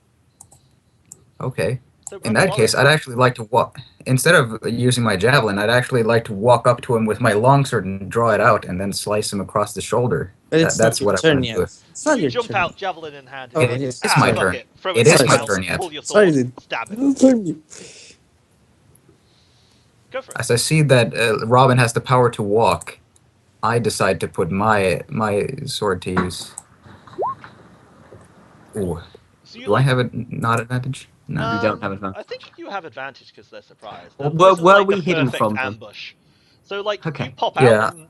Okay. So, In Brother that case, Lawrence, I'd actually like to walk. Instead of using my javelin, I'd actually like to walk up to him with my longsword and draw it out, and then slice him across the shoulder. But it's That's not what your I turn want to yet. do. It's not you your jump turn. out, javelin in hand. Oh, and it you is. It's my fuck turn. It, throw It it is to the my ground, turn yet. Pull your Sorry, sword, dude. stab it. Don't turn me. Go for it. As I see that Robin has the power to walk, I decide to put my sword to use. Ooh. So you Do I like, have a not advantage? No. You don't have advantage. I think you have advantage because they're surprised. Well, This where is were like we the hidden perfect from them? ambush. So like Okay. you pop Yeah. out and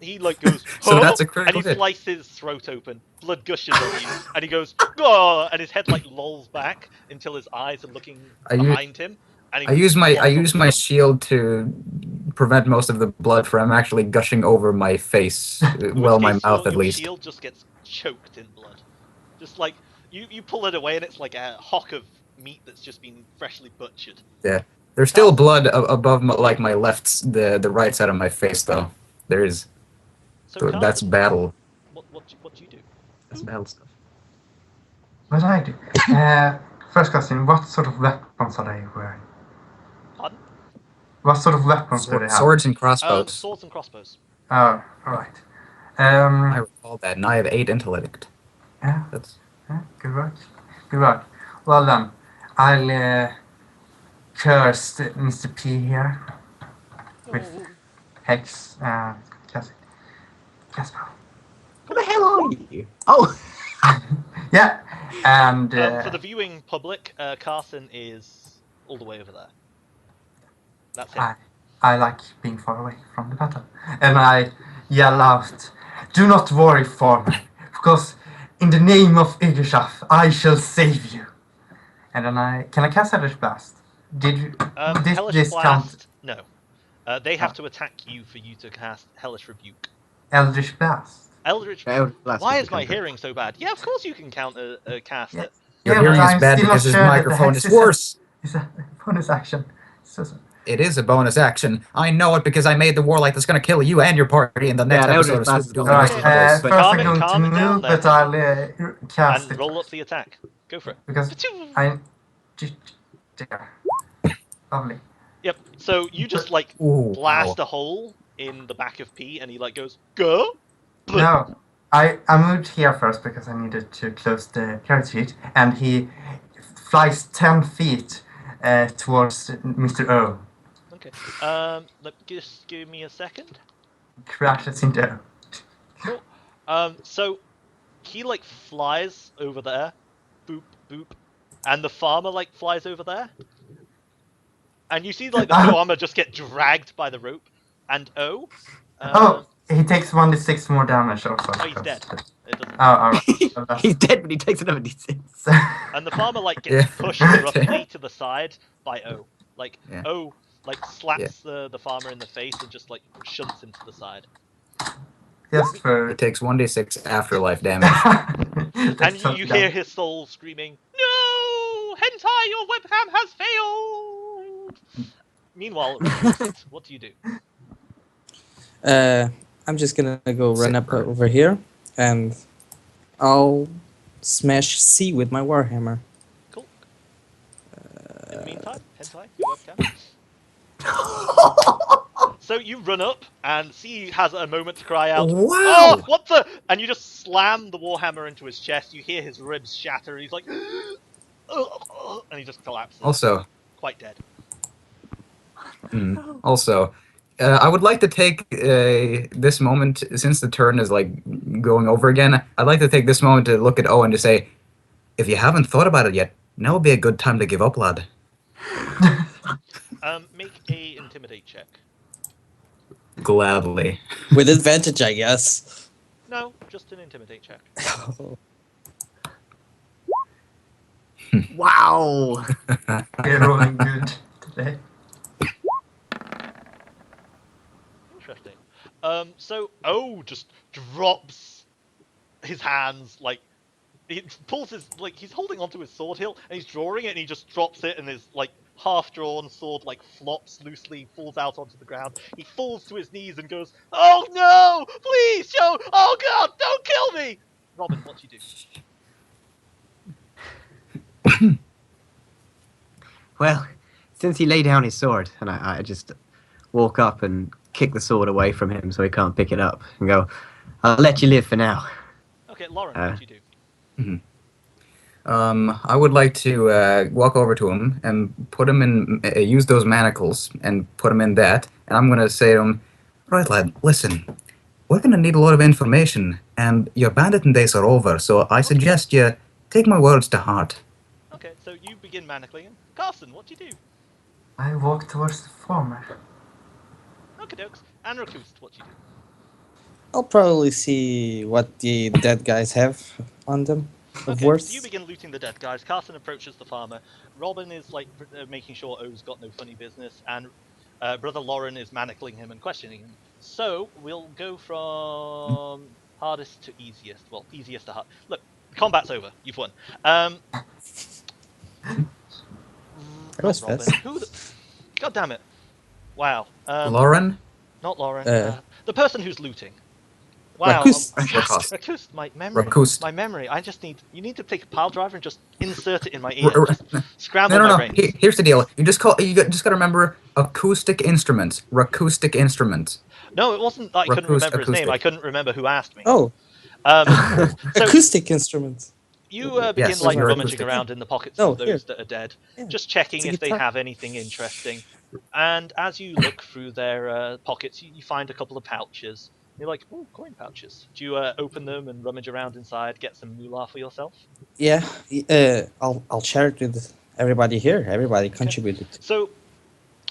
he like goes So "Huh?" that's a and critical he hit. slices his throat open, blood gushes on you, and he goes "Gah!" and his head like lolls back until his eyes are looking I use- behind him. And he I use my flops on the shield to prevent most of the blood from actually gushing over my face. ground. In Well, which my case, mouth your at least. shield just gets choked in blood. Just like you pull it away and it's like a hock of meat that's just been freshly butchered. There's still blood above my left, the right side of my face though. There is. So So that's Carson, battle. what do you do? That's battle stuff. What do I do? First question, what sort of weapons are they wearing? Pardon? What sort of weapons do they have? Swords and crossbows. Swords and crossbows. Oh, alright. I recall that, and I have 8 intellect. Yeah, That's yeah, good work. Good work. Well done. I'll curse Mr. P here with Hex and Casper. What the hell are you? Oh! Yeah, and For the viewing public, Carson is all the way over there. That's him. I like being far away from the battle. And I yell out, "Do not worry, Foreman, because in the name of Igeshaf, I shall save you." And then can I cast Hellish Blast? Did you, Hellish this count Blast, no. They have to attack you for you to cast Hellish Rebuke. Eldritch Blast? Eldritch. Blast Why is is the my country. hearing so bad? Yeah, of course you can counter cast Yeah. it. Your Yeah, hearing but is I'm bad still because not his sure that the microphone hex is worse. It's a bonus action. So, It is a bonus action. I know it because I made the warlight that's going to kill you and your party in the next now episode of there's Scooby-Doo. massive and alright, Mystery bonus. Brothers. first Calm I'm it- going calm to it down move, there. but I'll cast And it. roll up the attack. Go for it. Because I... Lovely. Yep. So you just like Ooh, blast wow. a hole in the back of P, and he like goes go. No, I moved here first because I needed to close the carrot sheet, and he flies 10 feet towards Mr. O. Okay. Just give me a second. Crashes into O. Cool. So he like flies over there, boop boop, and the farmer like flies over there, and you see like the farmer just get dragged by the rope, and Oh, he takes 1d6 more damage also. Oh, he's dead. It doesn't. Oh, alright. So that's- He's dead, but he takes another d6. And the farmer like gets Yeah. pushed roughly to the side by O. Like Yeah. O like slaps the farmer in the face and just like shunts him to the side. Just for... It takes 1d6 afterlife damage. And you hear his soul screaming, "No! Hentai, your webcam has failed!" Meanwhile, what do you do? I'm just gonna go run up over here, and I'll smash C with my warhammer. Cool. In the meantime, Hentai, your webcam. So you run up, and C has a moment to cry out, Wow! "Oh, what the?" And you just slam the warhammer into his chest. You hear his ribs shatter. He's like, and he just collapses, Also, quite dead. also, I would like to take this moment, since the turn is like going over again, I'd like to take this moment to look at Owen to say, if you haven't thought about it yet, now would be a good time to give up, lad. Make a intimidate check. Gladly. With advantage, I guess. No, just an intimidate check. Wow. You're rolling good today. Interesting. So O just drops his hands, like he pulls his like he's holding onto his sword hilt and he's drawing it and he just drops it and his like half-drawn sword like flops loosely, falls out onto the ground. He falls to his knees and goes, "Oh no! Please, Joe! Oh God! Don't kill me!" Robin, what do you do? Well, since he laid down his sword, and I just walk up and kick the sword away from him so he can't pick it up, and go, "I'll let you live for now." Okay, Lauren, what do you do? I would like to walk over to him and put him in, use those manacles and put him in that. And I'm going to say to him, right, lad, listen, we're going to need a lot of information, and your banditing days are over, so I suggest you take my words to heart. Okay, so you begin manacling him. Carson, what do you do? I walk towards the farmer. Okay, dokes. And Rakust, what do you do? I'll probably see what the dead guys have on them. Of Okay, worth. so you begin looting the dead guys. Carson approaches the farmer. Robin is like making sure O's got no funny business, and brother Lauren is manacling him and questioning him. So we'll go from hardest to easiest. Well, easiest to hard. Look, combat's over. You've won. That was Robin. fast. Who the? God damn it! Wow. Lauren? Not Lauren. Uh, the person who's looting. Wow. Rakust. Rakust. Rakust, my memory. Rakust. My memory. I just need. You need to take a pile driver and just insert it in my ear. Just scramble No. my brain. Here's the deal. You just got to remember acoustic instruments. Acoustic instruments. No, it wasn't that I couldn't Rakust remember his name. acoustic. I couldn't remember who asked me. Oh, So acoustic instruments. you begin Yes, like you're rummaging acoustic. around in the pockets Oh, of those here. that are dead, Yeah. just checking It's a if they guitar. have anything interesting. And as you look through their pockets, you find a couple of pouches. You're like, "Ooh, coin pouches." Do you open them and rummage around inside, get some moolah for yourself? Yeah, I'll share it with everybody here. Everybody contributed. So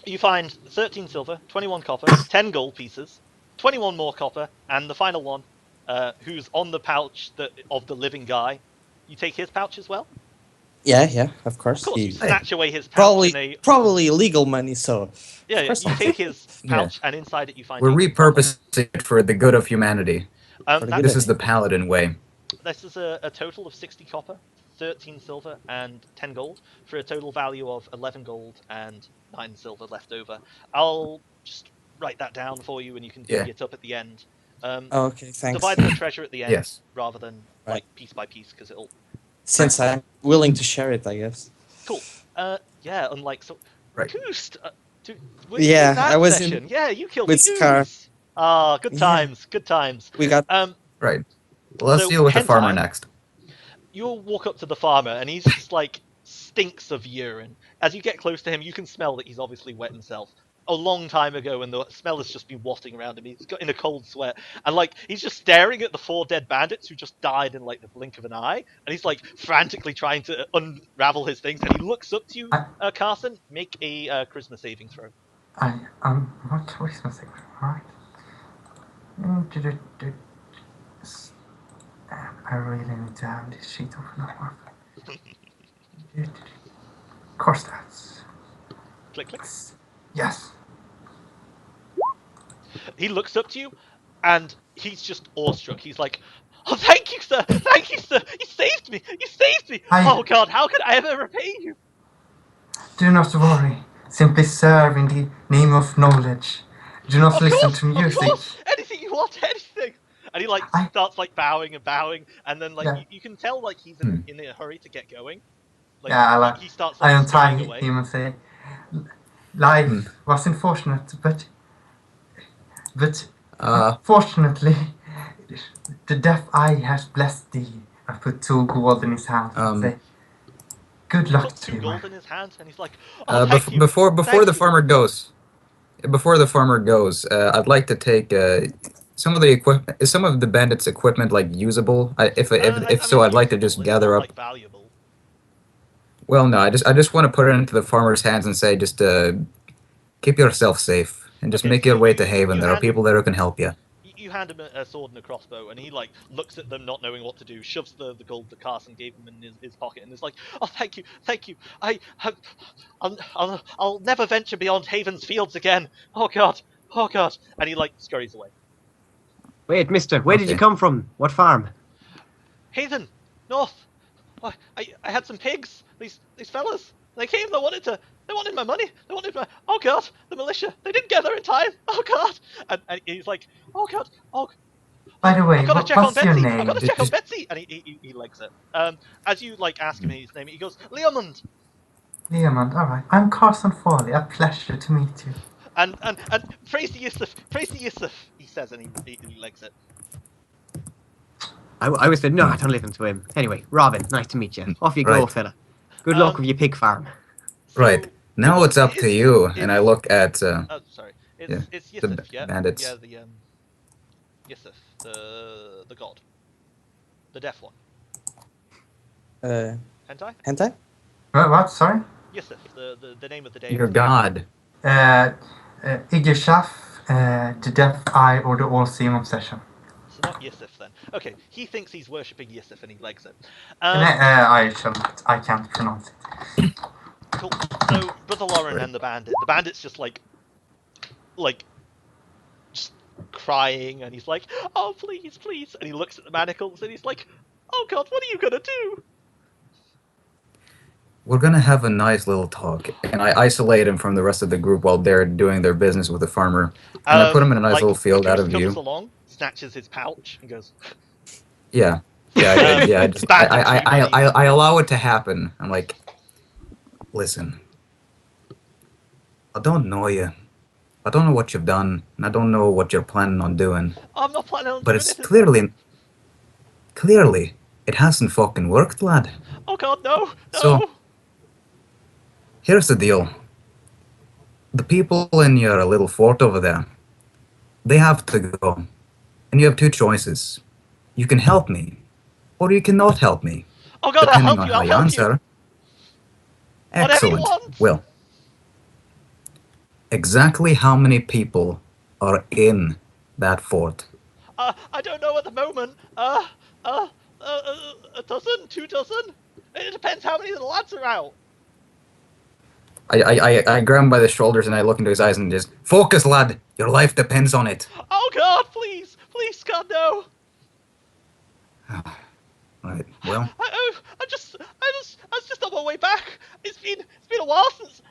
you find 13 silver, 21 copper, 10 gold pieces, 21 more copper, and the final one, who's on the pouch of the living guy. You take his pouch as well? Yeah, of course. Of course, you He- snatch away his pouch in a... probably illegal money. So Yeah, of course you not. take his Yeah. pouch, and inside it you find... We're 18 copper. repurposing it for the good of humanity. for the That's- good This is the paladin way. This is a total of 60 copper, 13 silver and 10 gold for a total value of 11 gold and 9 silver left over. I'll just write that down for you, and you can divvy it up at the end. Okay, thanks. Divide the treasure at the end Yes. rather than Right. like piece by piece, because it'll. Since I'm willing to share it, I guess. Cool. Yeah. Unlike so. Right. Koost, Yeah, in that I was session. in Yeah, you killed with the Scar. ooze. Ah, good Yeah. times. Good times. We got Right. Well, let's So, deal with the Hentai? farmer next. You'll walk up to the farmer, and he's just like stinks of urine. As you get close to him, you can smell that he's obviously wet himself a long time ago, and the smell has just been wafting around him. He's got in a cold sweat, and like he's just staring at the 4 dead bandits who just died in like the blink of an eye, and he's like frantically trying to unravel his things. And he looks up to you, Carson. Make a charisma saving throw. What Christmas thing? Alright. I really need to have this sheet open up. Course stats. Click, click. Yes. He looks up to you, and he's just awestruck. He's like, "Oh, thank you, sir! Thank you, sir! You saved me! You saved me! Oh God, how could I ever repay you?" Do not worry. Simply serve in the name of knowledge. Do not listen to music. Of course, anything you want, anything. And he like starts like bowing, and then like you can tell like he's in a hurry to get going. Like, he starts. Like, I untie away. him and say, "Life was unfortunate, but fortunately, the death eye has blessed thee." I put 2 gold in his hand and say, "Good luck Puts to 2 you." gold in his hand, and he's like, "Oh, thank you. Before Thank the you." farmer goes, I'd like to take some of the bandits' equipment like usable. If so, I'd like to just gather up. Like, valuable. Well, no, I just want to put it into the farmer's hands and say, just keep yourself safe and just make your way to Haven. There are people there who can help you. You hand him a sword and a crossbow, and he like looks at them, not knowing what to do. Shoves the gold that Carson gave him in his pocket, and is like, "Oh, thank you. I'll never venture beyond Haven's fields again. Oh God, and he like scurries away. Wait, mister, where did you come from? What farm? Haven, north. Oh, I had some pigs. These fellas. They came. They wanted my money. They wanted my. Oh God, the militia. They didn't get there in time. Oh God. And he's like, "Oh God. Oh." By the way, I've got to check on what's your Betsy. name? I've got to check on Betsy. And he legs it. As you like ask him his name, he goes, "Leomund." Leomund, alright. I'm Carson Foley. A pleasure to meet you. And praise the Yusuf. Praise the Yusuf. He says, and he legs it. I was said, no, don't listen to him. Anyway, Robin, nice to meet you. Off you go, Right. fella. Good luck with your pig farm. Right. Now it's up to you. And I look at Oh, sorry. It's Yusuf, yeah? bandits. Yeah, Yusuf, the god. The deaf one. Hentai? hentai? What? Sorry? Yusuf, the name of the day. Your god. Igeshaf, the Deaf Eye, or the All-Seeing Obsession. So not Yusuf then. Okay, he thinks he's worshipping Yusuf and he legs it. I shall not. I can't pronounce it. Cool. So Brother Lauren and the bandit's just like just crying, and he's like, "Oh please, please," and he looks at the manacles and he's like, "Oh God, what are you gonna do?" We're gonna have a nice little talk, and I isolate him from the rest of the group while they're doing their business with the farmer, and I put him in a nice little field out of view. Comes along, snatches his pouch, and goes, Yeah, I allow it to happen. I'm like, listen, I don't know you. I don't know what you've done, and I don't know what you're planning on doing. "I'm not planning on But doing it's anything." clearly, it hasn't fucking worked, lad. "Oh God, no, no." So- Here's the deal. The people in your little fort over there, they have to go. And you have 2 choices. You can help me, or you cannot help me. "Oh God, I'll Depending help on you, how I'll you help you." answer. Whatever you Excellent. want. Well, exactly how many people are in that fort? I don't know at the moment. A dozen, 2 dozen. It depends how many of the lads are out. I grab him by the shoulders and I look into his eyes and just, focus, lad. Your life depends on it. "Oh God, please, God, no." Right. Well, I was just on my way back. It's been a while since.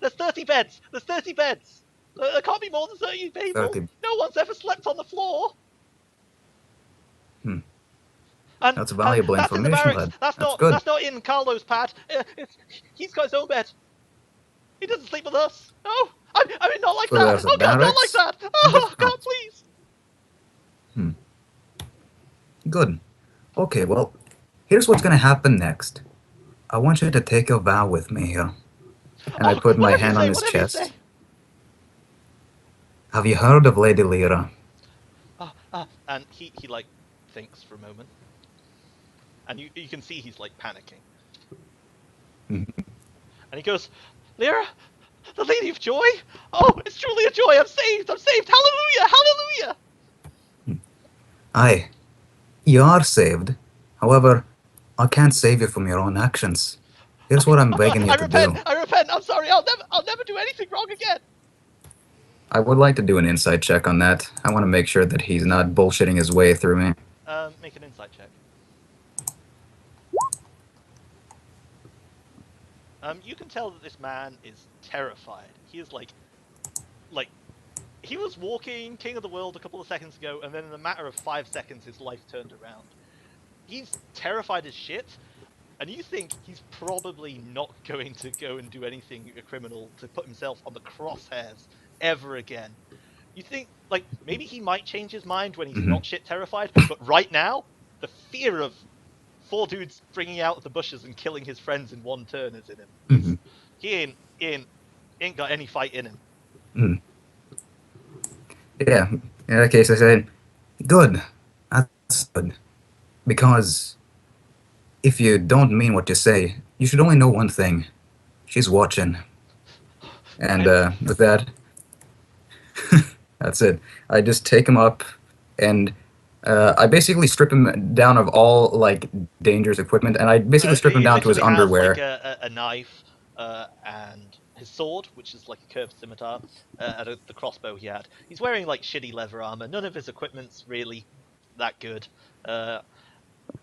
There's 30 beds. There's 30 beds. There can't be more than 30 people. 30. No one's ever slept on the floor. Hmm. And, That's valuable that's in the information, barracks. lad. That's good. not in Carlo's pad. He's got his own bed. He doesn't sleep with us. No, I mean not like So that. there's a Oh God, not like barracks? that. Oh God, please. Good. Okay, well, here's what's gonna happen next. I want you to take a vow with me here. And I put my whatever you hand say, on his whatever you chest. say. Have you heard of Lady Lyra? And he like thinks for a moment, and you can see he's like panicking. Mhm. And he goes, Lyra, the Lady of Joy. Oh, it's truly a joy. I'm saved. I'm saved. Hallelujah. Hallelujah. Aye, you are saved. However, I can't save you from your own actions. Here's what I'm begging you I to repent. do. I repent. I'm sorry. I'll never do anything wrong again. I would like to do an insight check on that. I want to make sure that he's not bullshitting his way through me. Make an insight check. You can tell that this man is terrified. He is like, he was walking king of the world a couple of seconds ago, and then in a matter of 5 seconds, his life turned around. He's terrified as shit, and you think he's probably not going to go and do anything criminal to put himself on the crosshairs ever again. You think, like, maybe he might change his mind when he's not shit terrified, but right now, the fear of 4 dudes springing out of the bushes and killing his friends in one turn is in him. Mhm. He ain't got any fight in him. Yeah, in that case I said, good, that's good. Because if you don't mean what you say, you should only know one thing. She's watching. And with that, that's it. I just take him up and I basically strip him down of all, like, dangerous equipment, and I basically strip him He down to his literally has, underwear. like a knife and his sword, which is like a curved scimitar, and the crossbow he had. He's wearing like shitty leather armor. None of his equipment's really that good. But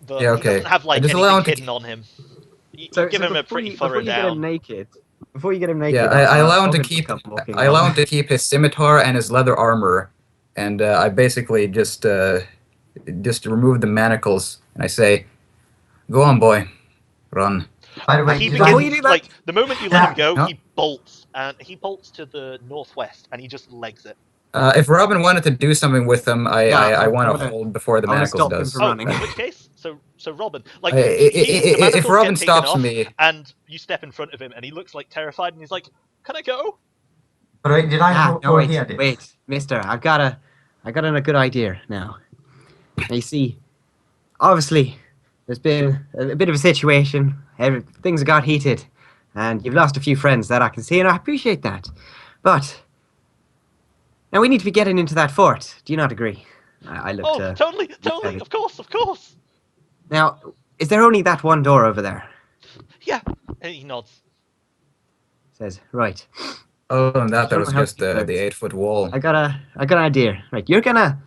Yeah, okay. he doesn't have like I just anything allow him to hidden on him. You So, give him a pretty before thorough you get him down. naked, before you get him naked, Yeah, I allow him to Robin keep. will come walking I allow along. him to keep his scimitar and his leather armor, and I basically just remove the manacles, and I say, "Go on, boy, run." By the way, He did Before I, you do that- like the moment you let him go, No. he bolts, and he bolts to the northwest, and he just legs it. If Robin wanted to do something with him, I I'm want to gonna- hold before the I'm gonna manacles stop him does. from Oh, running. in which case, so Robin, like I- the if manacles Robin get taken stops off, me- and you step in front of him, and he looks like terrified, and he's like, "Can I go?" but wait, did I No, overhear this? wait, Mister, I got a good idea now. Now, you see, obviously, there's been a bit of a situation. Things got heated, and you've lost a few friends that I can see, and I appreciate that. But now we need to be getting into that fort. Do you not agree? I look Oh, to. totally, at of course. Now, is there only that one door over there? Yeah, and he nods. Says right. Other than that, there was Someone just help me, the 8-foot wall. I got an idea. Right, you're gonna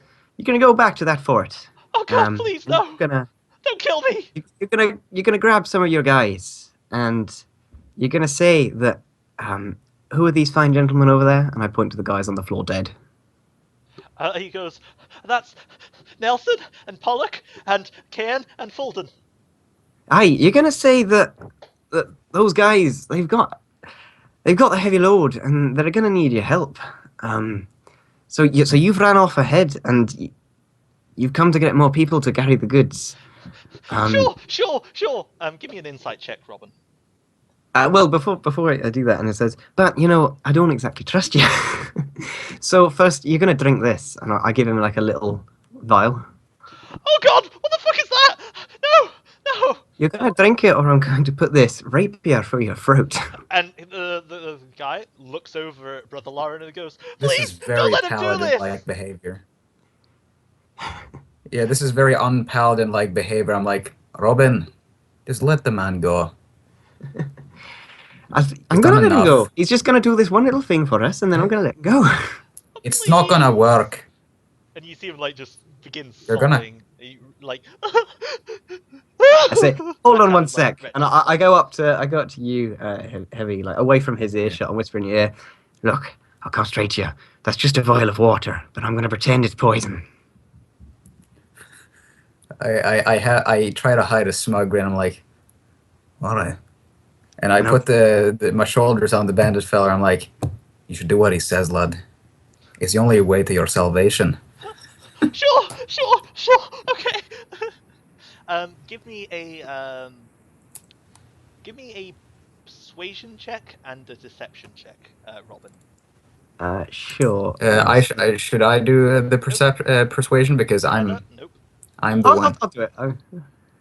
go back to that fort. Oh God, please and no! Don't kill me! You're gonna grab some of your guys, and you're gonna say that who are these fine gentlemen over there? And I point to the guys on the floor dead. He goes, "That's Nelson and Pollock and Cairn and Fulton." Aye, you're gonna say that those guys they've got the heavy load, and they're gonna need your help. So you've ran off ahead, and you've come to get more people to carry the goods. Sure. Give me an insight check, Robin. Well, before I do that, and it says, but I don't exactly trust you. So first, you're gonna drink this, and I give him like a little vial. Oh God, what the fuck is that? No! You're gonna drink it, or I'm going to put this rapier through your throat. And the guy looks over at Brother Lauren and goes, This "Please is don't very let him do this." paladin-like behavior. Yeah, this is very un-paladin-like behavior. I'm like, Robin, just let the man go. I'm gonna let him enough. go. He's just gonna do this one little thing for us, and then I'm gonna let him go. It's not gonna work. And you see him like just begin You're gonna- sobbing. like. I say, hold on Kind one of, like, sec, and I go up to you, Heavy, like away from his earshot, and whisper in your ear, "Look, I'll concentrate you. That's just a vial of water, but I'm going to pretend it's poison." I try to hide a smug grin. I'm like, all right. And I No. put my shoulders on the bandaged fella. I'm like, you should do what he says, lad. It's the only way to your salvation. Sure. Okay. Give me a persuasion check and a deception check, Robin. Sure. Should I do the persuasion because Nope. I'm the one. I'll do it.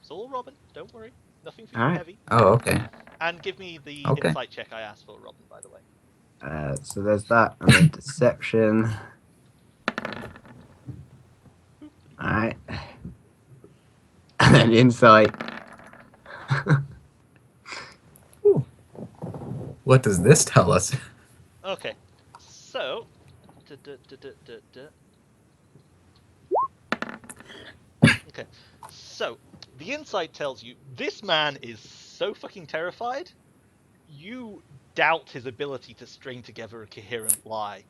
It's all Robin. Don't worry. Nothing for you Alright. heavy. Oh, okay. And give me the Okay. insight check I asked for, Robin. By the way. So there's that, and then deception. Alright. And then insight. What does this tell us? Okay. So. Okay. So the insight tells you this man is so fucking terrified. You doubt his ability to string together a coherent lie.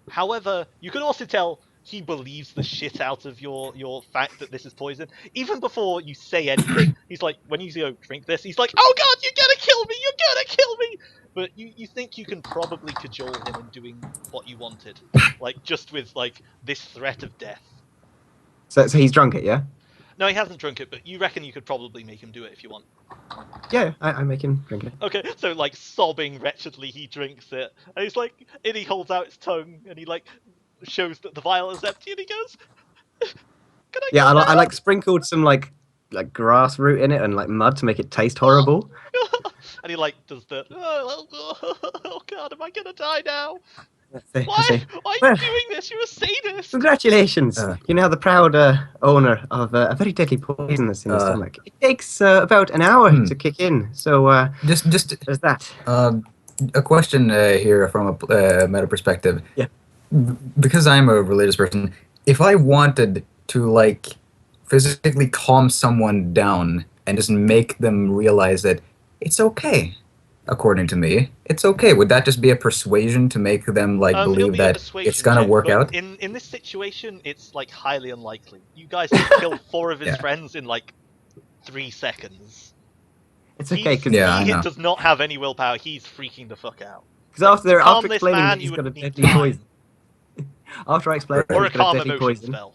However, you can also tell he believes the shit out of your fact that this is poison. Even before you say anything, he's like, when you go drink this, he's like, oh god, you're gonna kill me, you're gonna kill me! But you think you can probably cajole him in doing what you wanted. Like, just with, like, this threat of death. So he's drunk it, yeah? No, he hasn't drunk it, but you reckon you could probably make him do it if you want. Yeah, I make him drink it. Okay, so, like, sobbing wretchedly, he drinks it. And he's like, and he holds out his tongue, and he, like, shows that the vial is empty, and he goes, can I Yeah, go I now?" like sprinkled some like grass root in it and like mud to make it taste horrible. And he, like, does the, oh god, am I gonna die now? I Why? say, Why are "Well, you doing this? You're a sadist! Congratulations! You're now the proud owner of a very deadly poison that's in your stomach. It takes about an hour to kick in, so Just there's that. a question here from a meta perspective. Yeah. Because I'm a religious person, if I wanted to like physically calm someone down and just make them realize that it's okay, according to me, it's okay. Would that just be a persuasion to make them like It'll believe be a that persuasion it's gonna check, work but out? In this situation, it's, like, highly unlikely. You guys have killed 4 of his Yeah. friends in, like, 3 seconds. It's okay because Yeah, I he know. does not have any willpower. He's freaking the fuck out. after calm this explaining man, that you he's got a would need deadly time. poison, after I explain that Or a he's got calm a deadly emotion poison, spell.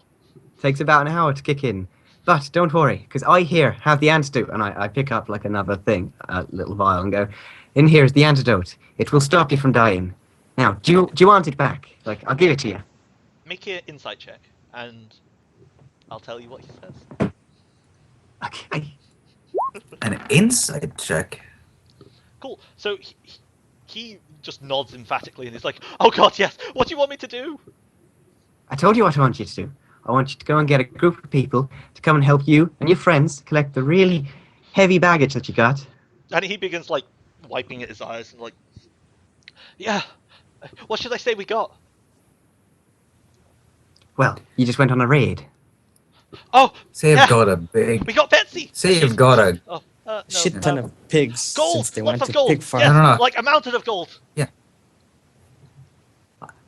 takes about an hour to kick in. But don't worry, because I here have the antidote, and I pick up like another thing, a little vial, and go, in here is the antidote. It will stop you from dying. Now, do you want it back? Like, I'll give it to you. Make an insight check, and I'll tell you what he says. Okay. An insight check. Cool. So he just nods emphatically, and he's like, "Oh God, yes. What do you want me to do?" I told you what I want you to do. I want you to go and get a group of people to come and help you and your friends collect the really heavy baggage that you got. And he begins, like, wiping at his eyes and, like, yeah. What should I say we got? Well, you just went on a raid. Oh, Say you've yeah. got a big. We got Betsy. Say you've got a. Oh, no, Shit ton of pigs gold. since they Lots went of to gold. pig farm. Yes, I don't know. like a mountain of gold.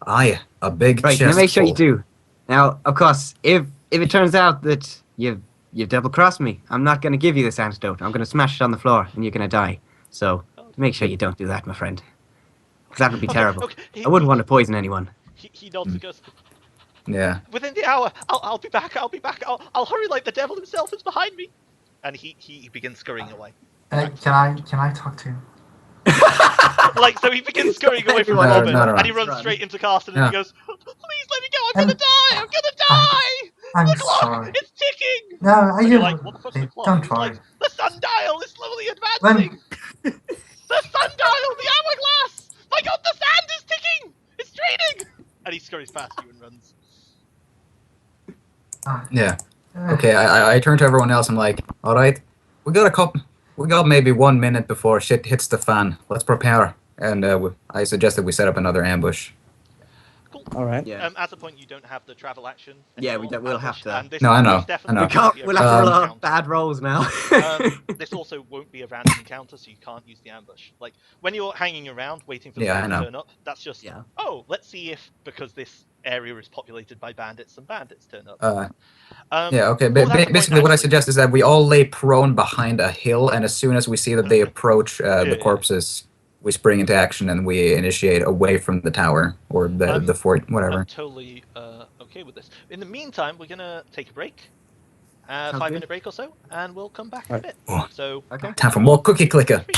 Aye, a big Right, chest. now make sure you full. do. Now, of course, if it turns out that you've double crossed me, I'm not going to give you this antidote. I'm going to smash it on the floor, and you're going to die. So make sure you don't do that, my friend, because that would be terrible. Okay. I wouldn't want to poison anyone. He nods and goes, Yeah. within the hour. I'll be back. I'll be back. I'll hurry like the devil himself is behind me. And he begins scurrying away. Can I talk to him? Like, so he begins scurrying away from No, Robin, no, no. and he runs Run. straight into Carsten, and Yeah. he goes, "Please let me go! I'm gonna die! I'm gonna die! I'm The clock! sorry. It's ticking!" No, are And you you're like, "What the fuck's the clock?" don't He's try. like, "The sundial is slowly advancing. The sundial, the hourglass! My God, the sand is ticking! It's draining!" And he scurries past you and runs. Yeah. Okay, I turn to everyone else. I'm like, all right, we got maybe 1 minute before shit hits the fan. Let's prepare. And I suggest that we set up another ambush. Cool. All right. Yeah. At a point, you don't have the travel action. Yeah, anymore, we'll have ambush, to. and this, No, I know, this definitely I know. We won't can't. be a We'll have to random roll encounter. bad rolls now. This also won't be a random encounter, so you can't use the ambush. Like when you're hanging around waiting for Yeah, someone I to know. turn up, that's just Yeah. oh, let's see if because this area is populated by bandits, some bandits turn up. Yeah, okay. what was that point, Basically, what I actually? suggest is that we all lay prone behind a hill, and as soon as we see that they approach the yeah. corpses, we spring into action and we initiate away from the tower or the fort, whatever. I'm totally okay with this. In the meantime, we're gonna take a break, Sounds 5 good. minute break or so, and we'll come back in a Right. bit. Oh. So Okay. Time for more cookie clicker. three.